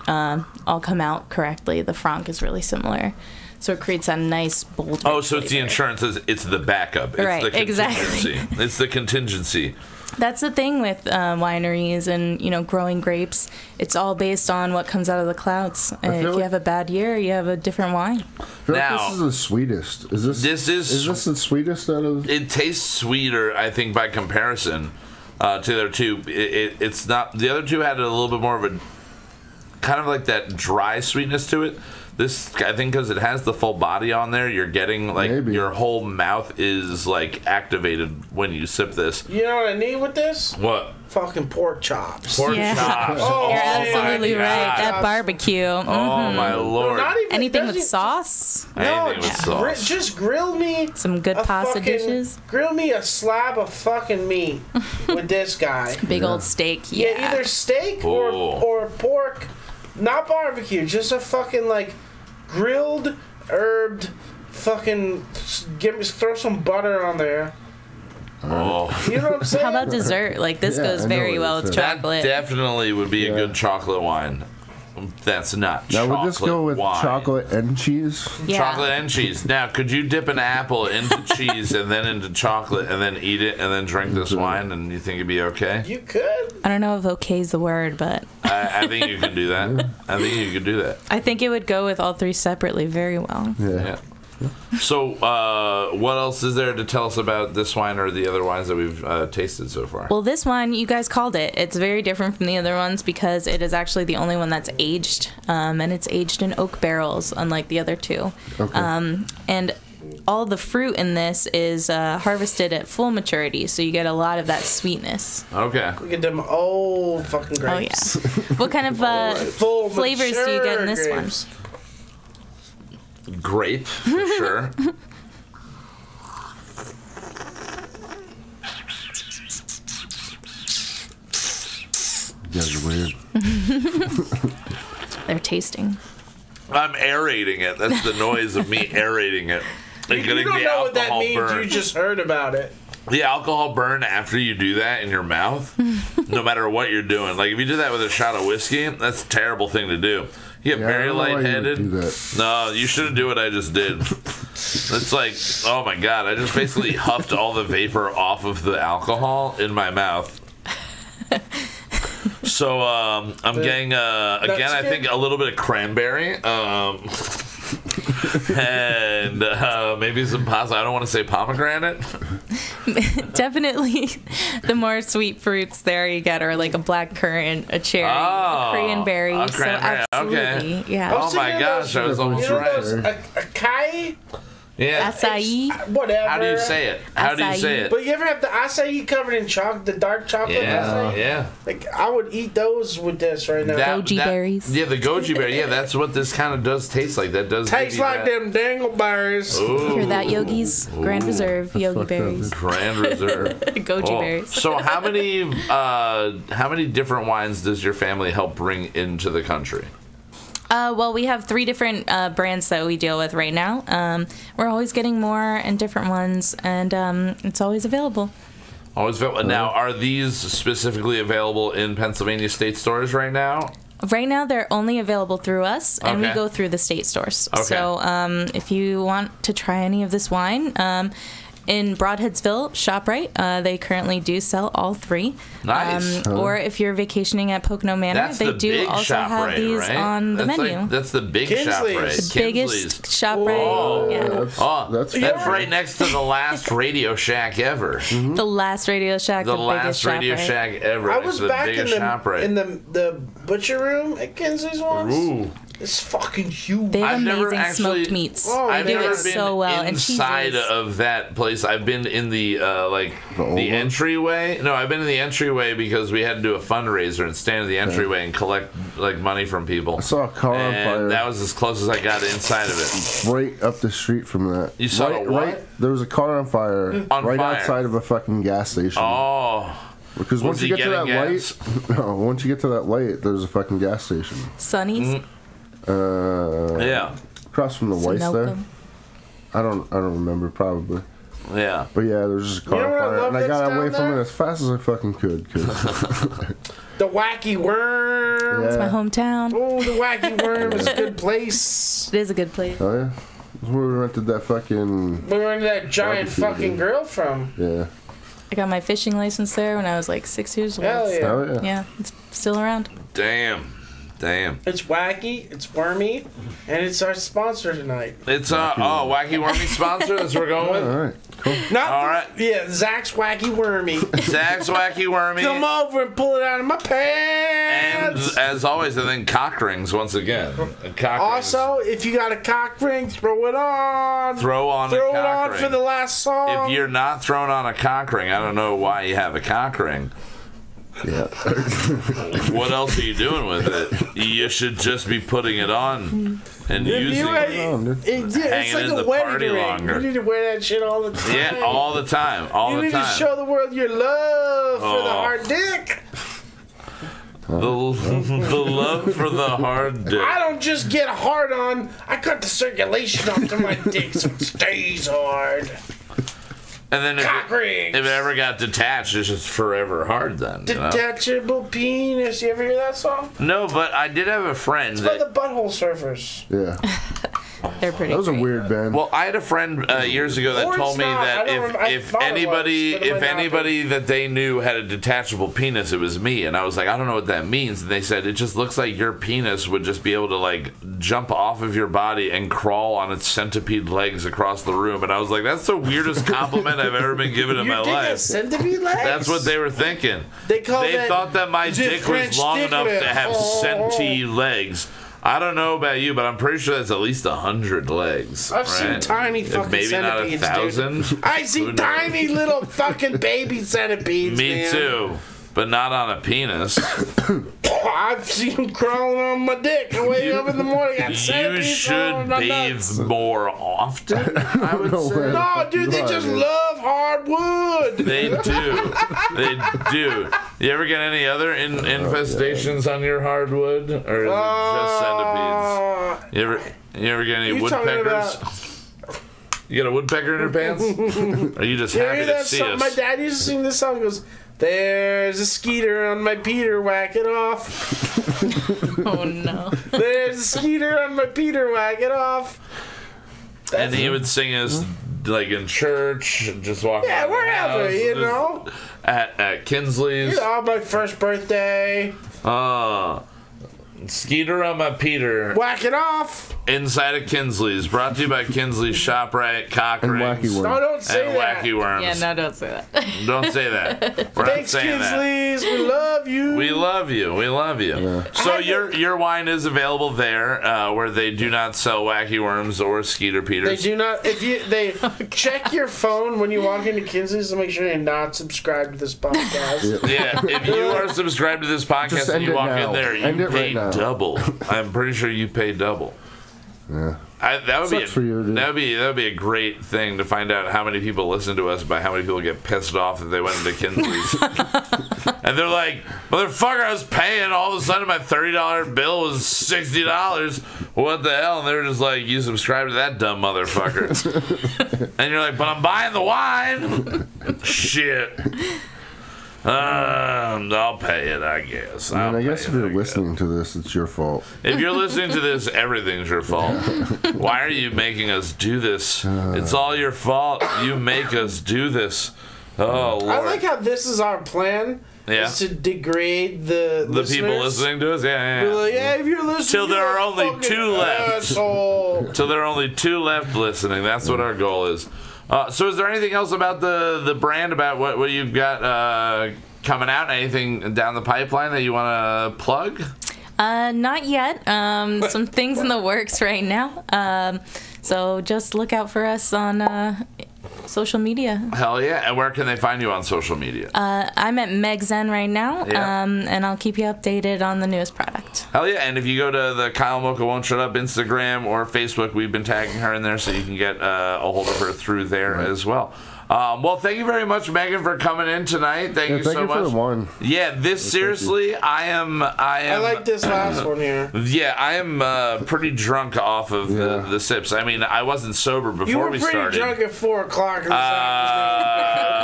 S4: all come out correctly, the Franc is really similar. So it creates a nice, bold
S2: so it's the insurance. It's the backup. It's
S4: right,
S2: the contingency.
S4: exactly.
S2: It's the contingency.
S4: That's the thing with wineries and growing grapes. It's all based on what comes out of the clouds. And if you have a bad year, you have a different wine.
S3: I feel like this is the sweetest. Is this the sweetest out of?
S2: It tastes sweeter, I think, by comparison to the other two. It's not. The other two had a little bit more of a kind of like that dry sweetness to it. This, I think, because it has the full body on there, you're getting like your whole mouth is like activated when you sip this.
S5: You know what I need with this?
S2: What?
S5: Fucking pork chops.
S2: Pork chops.
S5: Oh,
S4: you're absolutely right. That barbecue.
S2: Oh my lord!
S5: No,
S4: anything with sauce?
S2: Anything with sauce.
S5: Just grill me
S4: some good pasta dishes.
S5: Grill me a slab of fucking meat with this guy.
S4: Big old steak.
S5: Yeah, either steak or pork. Not barbecue, just a fucking like grilled, herbed, fucking throw some butter on there.
S2: Oh.
S5: You know what I'm saying?
S4: How about dessert? Like this goes very well with chocolate.
S2: That definitely would be a good chocolate wine. That's not
S3: now,
S2: chocolate
S3: would this go with
S2: wine.
S3: chocolate and cheese?
S4: Yeah.
S2: Chocolate and cheese. Now, could you dip an apple into cheese and then into chocolate and then eat it and then drink this wine and you think it'd be okay?
S5: You could.
S4: I don't know if okay is the word, but
S2: I think you can do that. I think you could do that.
S4: I think it would go with all three separately very well.
S2: Yeah. So, what else is there to tell us about this wine or the other wines that we've tasted so far?
S4: Well, this one, you guys called it. It's very different from the other ones because it is actually the only one that's aged, and it's aged in oak barrels, unlike the other two.
S3: Okay.
S4: And all the fruit in this is harvested at full maturity, so you get a lot of that sweetness.
S2: Okay.
S5: Look at them old fucking grapes.
S4: Oh, yeah. What kind of
S5: Full
S4: flavors do you get in this
S5: mature
S4: one?
S5: grapes.
S2: Grape, for sure.
S3: You guys are weird.
S4: They're tasting.
S2: I'm aerating it. That's the noise of me aerating it. Like
S5: You
S2: getting
S5: don't
S2: the
S5: know what that
S2: alcohol
S5: means.
S2: burn.
S5: You just heard about it.
S2: The alcohol burn after you do that in your mouth, no matter what you're doing. Like if you do that with a shot of whiskey, that's a terrible thing to do. You get very
S3: I don't know why you would
S2: lightheaded.
S3: do that.
S2: No, you shouldn't do what I just did. It's like, oh my god, I just basically huffed all the vapor off of the alcohol in my mouth. So I'm getting again, I think a little bit of cranberry. And maybe some pasta. I don't want to say pomegranate.
S4: Definitely the more sweet fruits there you get are like a black currant, a cherry, a cranberry.
S2: A
S4: So
S2: cranberry,
S4: absolutely,
S2: okay.
S4: yeah.
S2: Oh my gosh, I was almost right.
S5: Acai?
S2: Yeah.
S4: Acai.
S5: Whatever.
S2: How do you say it? How do you say it?
S5: But you ever have the acai covered in chocolate, the dark chocolate acai?
S2: Yeah.
S5: Like, I would eat those with this right now.
S4: Goji berries.
S2: Yeah, the goji berry. Yeah, that's what this kind of does taste like. That does
S5: Tastes like them dangleberries.
S2: Ooh.
S4: Hear that, yogis? Grand Reserve, yogi berries.
S2: Grand Reserve.
S4: Goji berries.
S2: So how many different wines does your family help bring into the country?
S4: Well, we have 3 different brands that we deal with right now. We're always getting more and different ones, and it's always available.
S2: Always available. Now, are these specifically available in Pennsylvania state stores right now?
S4: Right now, they're only available through us, and we go through the state stores.
S2: Okay.
S4: So if you want to try any of this wine, in Broadheadsville, ShopRite, they currently do sell all 3.
S2: Nice.
S4: Or if you're vacationing at Pocono Manor, they do also have these on the menu.
S2: That's the big
S5: Kinsley's.
S2: ShopRite.
S4: The biggest ShopRite. Yeah.
S3: That's
S2: That's right next to the last Radio Shack ever.
S4: The last Radio Shack,
S2: The
S4: the
S2: last
S4: biggest
S2: Radio
S4: ShopRite.
S2: Shack ever.
S5: I
S2: It's
S5: was
S2: the
S5: back in
S2: biggest ShopRite.
S5: the butcher room at Kinsley's once.
S2: Ooh.
S5: It's fucking huge.
S4: They have
S2: I've never
S4: amazing
S2: actually-
S4: smoked meats.
S5: Oh,
S2: I've
S4: they do
S2: never
S4: it
S2: been
S4: so well.
S2: inside
S4: And cheeses.
S2: of that place. I've been in the
S3: over?
S2: the entryway. No, I've been in the entryway because we had to do a fundraiser and stand in the entryway and collect like money from people.
S3: I saw a car on fire.
S2: And that was as close as I got inside of it.
S3: right up the street from that.
S2: You saw
S3: right,
S2: a what?
S3: Right, there was a car on fire
S2: On
S3: right
S2: fire.
S3: outside of a fucking gas station.
S2: Oh,
S3: because
S2: was
S3: once you
S2: he
S3: get to that
S2: getting
S3: light, no, once you get to that light, there's a fucking gas station.
S4: Sonny's.
S2: yeah,
S3: Across from the Weiss there.
S4: Malcolm.
S3: I don't remember probably.
S2: yeah.
S3: But yeah, there's just a car
S5: You know
S3: on
S5: what I
S3: fire,
S5: love
S3: and I
S5: that's
S3: got away
S5: down
S3: from
S5: there?
S3: it as fast as I fucking could. 'Cause
S5: The Wacky Worm.
S4: It's my
S3: yeah.
S4: hometown.
S5: Oh, the Wacky Worm is a good place.
S4: It is a good place.
S3: Oh yeah, that's where we rented that fucking
S5: We were in that giant
S3: Barbecue,
S5: fucking
S3: dude.
S5: grill from.
S3: yeah.
S4: I got my fishing license there when I was like 6 years old.
S5: Hell yeah.
S3: Oh yeah.
S4: Yeah, it's still around.
S2: Damn.
S5: It's wacky, it's wormy, and it's our sponsor tonight.
S2: It's Wacky Wormy sponsor. That's what we're going with.
S3: All right, cool.
S5: Not
S2: All right.
S5: Yeah, Zach's Wacky Wormy.
S2: Zach's Wacky Wormy.
S5: Come over and pull it out of my
S2: And
S5: pants.
S2: as always, I think cock rings once again. Cock
S5: Also, if you got a cock ring, throw it on.
S2: throw on a
S5: Throw it
S2: cock
S5: on
S2: ring.
S5: for the last song.
S2: If you're not thrown on a cock ring, I don't know why you have a cock ring.
S3: Yeah.
S2: What else are you doing with it? You should just be putting it on and
S5: If
S2: using
S5: you
S2: it.
S5: it's
S2: Hanging
S5: like
S2: in
S5: a
S2: the
S5: wedding
S2: party
S5: ring.
S2: longer.
S5: You need to wear that shit all the time.
S2: Yeah, all the time. All
S5: You
S2: the
S5: need to
S2: time.
S5: show the world your love for the
S2: Oh.
S5: hard dick.
S2: The love for the hard dick.
S5: I don't just get hard on. I cut the circulation off to my dick so it stays hard.
S2: And then if it ever got detached, it's just forever hard then.
S5: Detachable penis. You ever hear that song?
S2: No, but I did have a friend.
S5: It's by the Butthole Surfers.
S3: Yeah.
S4: They're pretty.
S3: That was a weird band.
S2: Well, I had a friend years ago that told me that if anybody that they knew had a detachable penis, it was me. And I was like, I don't know what that means. And they said, it just looks like your penis would just be able to, like, jump off of your body and crawl on its centipede legs across the room. And I was like, that's the weirdest compliment I've ever been given in my life.
S5: Centipede legs?
S2: That's what they were thinking. They thought that my dick was long enough to have centipede legs. I don't know about you, but I'm pretty sure that's at least 100 legs.
S5: I've seen tiny fucking centipedes,
S2: not 1,000.
S5: Dude. I've seen tiny little fucking baby centipedes.
S2: Me too, but not on a penis.
S5: I've seen them crawling on my dick. I wake up in the morning.
S2: You should bathe more often, I would say.
S5: No, dude, they just love hardwood.
S2: They do. They do. You ever get any other infestations on your hardwood? Or is it just centipedes? You ever get any woodpeckers? You got a woodpecker in your pants? Or are you just happy to see us?
S5: My dad used to sing this song. He goes, there's a skeeter on my Peter, whack it off.
S4: Oh no.
S5: There's a skeeter on my Peter, whack it off.
S2: And he would sing us like in church, just walking around
S5: wherever,
S2: the house,
S5: you know.
S2: At Kinsley's.
S5: You know, my first birthday.
S2: Skeeter on my Peter.
S5: Whack it off.
S2: Inside of Kinsley's. Brought to you by Kinsley's ShopRite, Cock
S3: and
S2: Rings.
S3: Wacky Worms.
S5: No, don't say
S2: and
S5: that.
S2: Wacky Worms.
S4: Yeah, no, don't say that.
S2: Don't say that. We're
S5: Thanks,
S2: not saying
S5: Kinsley's. We love you.
S2: We love you. We love you. Yeah. So your wine is available there, where they do not sell Wacky Worms or Skeeter Peters.
S5: They do not. They check your phone when you walk into Kinsley's to make sure you're not subscribed to this podcast.
S2: Yeah, if you are subscribed to this podcast and you walk in there, you pay double. I'm pretty sure you pay double.
S3: Yeah.
S2: That would be a great thing to find out how many people listen to us by how many people get pissed off that they went into Kinsley's. And they're like, motherfucker, I was paying, all of a sudden my $30 bill was $60. What the hell? And they were just like, you subscribe to that dumb motherfucker. And you're like, but I'm buying the wine. Shit. I'll pay it, I guess.
S3: I guess if you're listening to this, it's your fault.
S2: If you're listening to this, everything's your fault. Why are you making us do this? It's all your fault. You make us do this. Oh, Lord.
S5: I like how this is our plan.
S2: Yeah.
S5: Is to degrade the
S2: people listening to us. Yeah.
S5: We're like, yeah, if you're listening,
S2: till there are only 2 left. Till there are only 2 left listening. That's what our goal is. So is there anything else about the brand, about what you've got coming out? Anything down the pipeline that you want to plug?
S4: Not yet. Some things in the works right now. So just look out for us on social media.
S2: Hell yeah. And where can they find you on social media?
S4: I'm at Mehgan right now, and I'll keep you updated on the newest product.
S2: Hell yeah. And if you go to the Kyle Mocha Won't Shut Up Instagram or Facebook, we've been tagging her in there, so you can get a hold of her through there as well. Well, thank you very much, Mehgan, for coming in tonight. Thank you so much.
S3: For the wine.
S2: Yeah, seriously, I
S5: like this last one here.
S2: Yeah, I am pretty drunk off of the sips. I mean, I wasn't sober before we started.
S5: You were pretty drunk at 4 o'clock.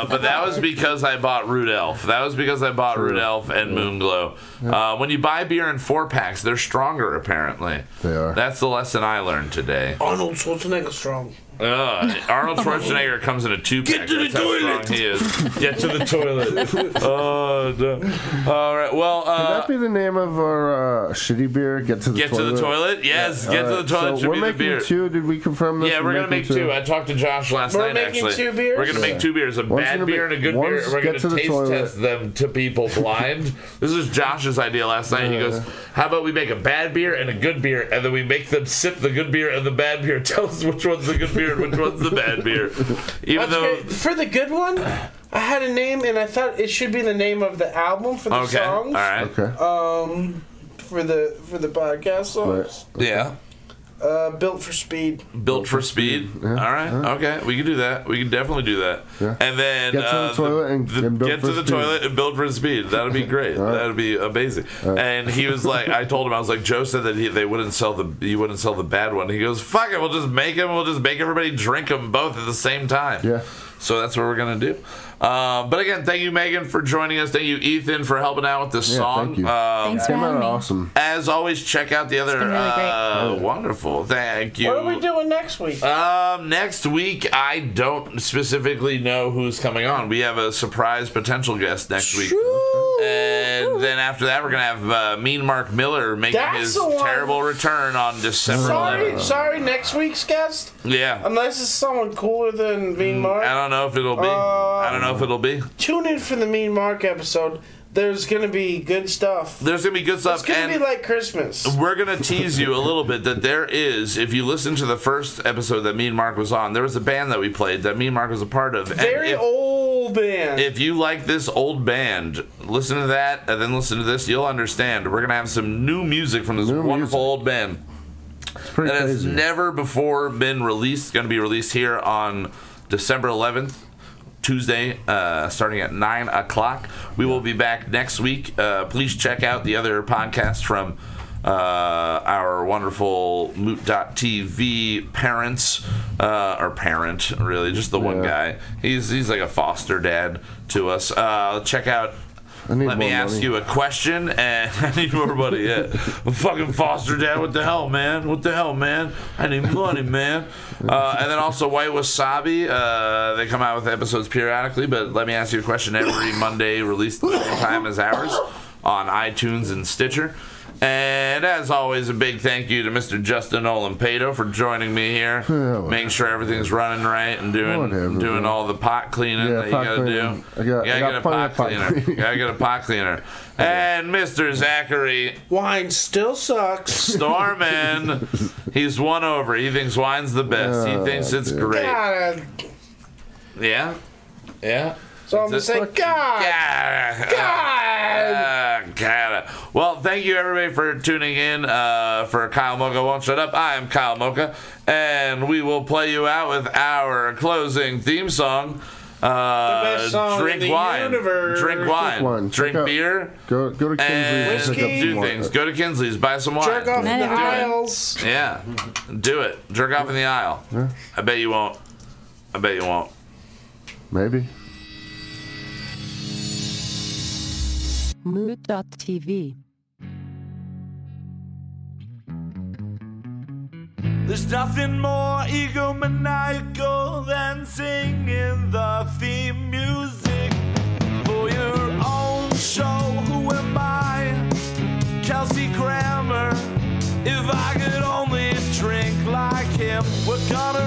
S2: But that was because I bought Root Elf. Root Elf and Moonglow. Yeah. When you buy beer in 4-packs, they're stronger, apparently.
S3: They are.
S2: That's the lesson I learned today.
S5: Arnold Schwarzenegger strong.
S2: Arnold Schwarzenegger comes in a 2-pack.
S5: Get to the toilet.
S2: He is. Get to the toilet. Oh, no. All right. Well,
S3: can that be the name of our shitty beer? Get to the toilet.
S2: Get to the toilet. Yes. Get to the toilet.
S3: So
S2: should
S3: we're
S2: be the beer.
S3: making 2. Did we confirm this?
S2: Yeah, we're gonna make 2. I talked to Josh last night. Actually,
S5: we're making 2 beers.
S2: We're gonna make 2 beers: a bad beer and a good beer. We're gonna taste test them to people blind. This is Josh's idea last night. He goes, "How about we make a bad beer and a good beer, and then we make them sip the good beer and the bad beer. Tell us which one's the good beer and which one's the bad beer." Even though
S5: for the good one, I had a name and I thought it should be the name of the album for the songs.
S2: All right.
S3: Okay.
S5: For the podcast songs.
S2: Right. Yeah.
S5: Built for Speed.
S2: Built for Speed. Yeah. All right. Okay. We can do that. We can definitely do that. Yeah. And then
S3: get to the toilet and
S2: get to the toilet and build for speed. That'd be great. Right. That'd be amazing. Right. And he was like, I told him, I was like, Joe said that they wouldn't sell you wouldn't sell the bad one. He goes, fuck it, we'll just make them. We'll just make everybody drink them both at the same time.
S3: Yeah.
S2: So that's what we're going to do. But again, thank you, Mehgan, for joining us. Thank you, Ethan, for helping out with this song.
S3: Thank you.
S4: Thanks for having me.
S3: Awesome.
S2: As always, check out the other.
S4: It's been really great.
S2: Wonderful. Thank you.
S5: What are we doing next week?
S2: Next week, I don't specifically know who's coming on. We have a surprise potential guest next week. And then after that, we're going to have Mean Mark Miller making his terrible return on December 11th.
S5: Sorry, next week's guest?
S2: Yeah.
S5: Unless it's someone cooler than Mean Mark.
S2: I don't know if it'll be.
S5: Tune in for the Mean Mark episode. There's going to be good stuff.
S2: There's going to be good stuff.
S5: It's going to be like Christmas.
S2: We're going to tease you a little bit that there is, if you listen to the first episode that Mean Mark was on, there was a band that we played that Mean Mark was a part of.
S5: Very old band.
S2: If you like this old band, listen to that and then listen to this, you'll understand. We're going to have some new music from this wonderful old band.
S3: It's pretty
S2: that
S3: crazy.
S2: has never before been released. Going to be released here on December 11th. Tuesday, starting at 9 o'clock. We will be back next week. Please check out the other podcast from our wonderful Moot.tv parents, or parent, really, just the one guy. He's like a foster dad to us. Check out Let me ask you a question, and I need more money. Yeah, I'm fucking foster dad. What the hell, man? What the hell, man? I need money, man. And then also White Wasabi. They come out with episodes periodically, but let me ask you a question every Monday, released at the same time as ours on iTunes and Stitcher. And as always, a big thank you to Mr. Justin Olampado for joining me here, making sure everything's running right and doing all the pot cleaning that you gotta do. You gotta get a pot cleaner. You gotta get a pot cleaner. And Mr. Zachary,
S5: wine still sucks.
S2: Stormin'. He's won over. He thinks wine's the best. He thinks it's great.
S5: God.
S2: Yeah.
S5: So I'm gonna say, God.
S2: Well, thank you everybody for tuning in for Kyle Mocha Won't Shut Up. I am Kyle Mocha, and we will play you out with our closing theme song.
S5: The best song
S2: drink
S5: in the
S2: wine.
S5: universe.
S2: Drink wine. Drink beer.
S3: Go to Kinsley's.
S5: Whiskey.
S2: Do things. Go to Kinsley's. Buy some wine.
S5: Jerk off in the aisles.
S2: Yeah. Do it. Jerk off in the aisle.
S3: Yeah.
S2: I bet you won't.
S3: Maybe.
S7: Moot.tv.
S1: There's nothing more egomaniacal than singing the theme music for your own show. Who am I? Kelsey Grammer. If I could only drink like him, we're gonna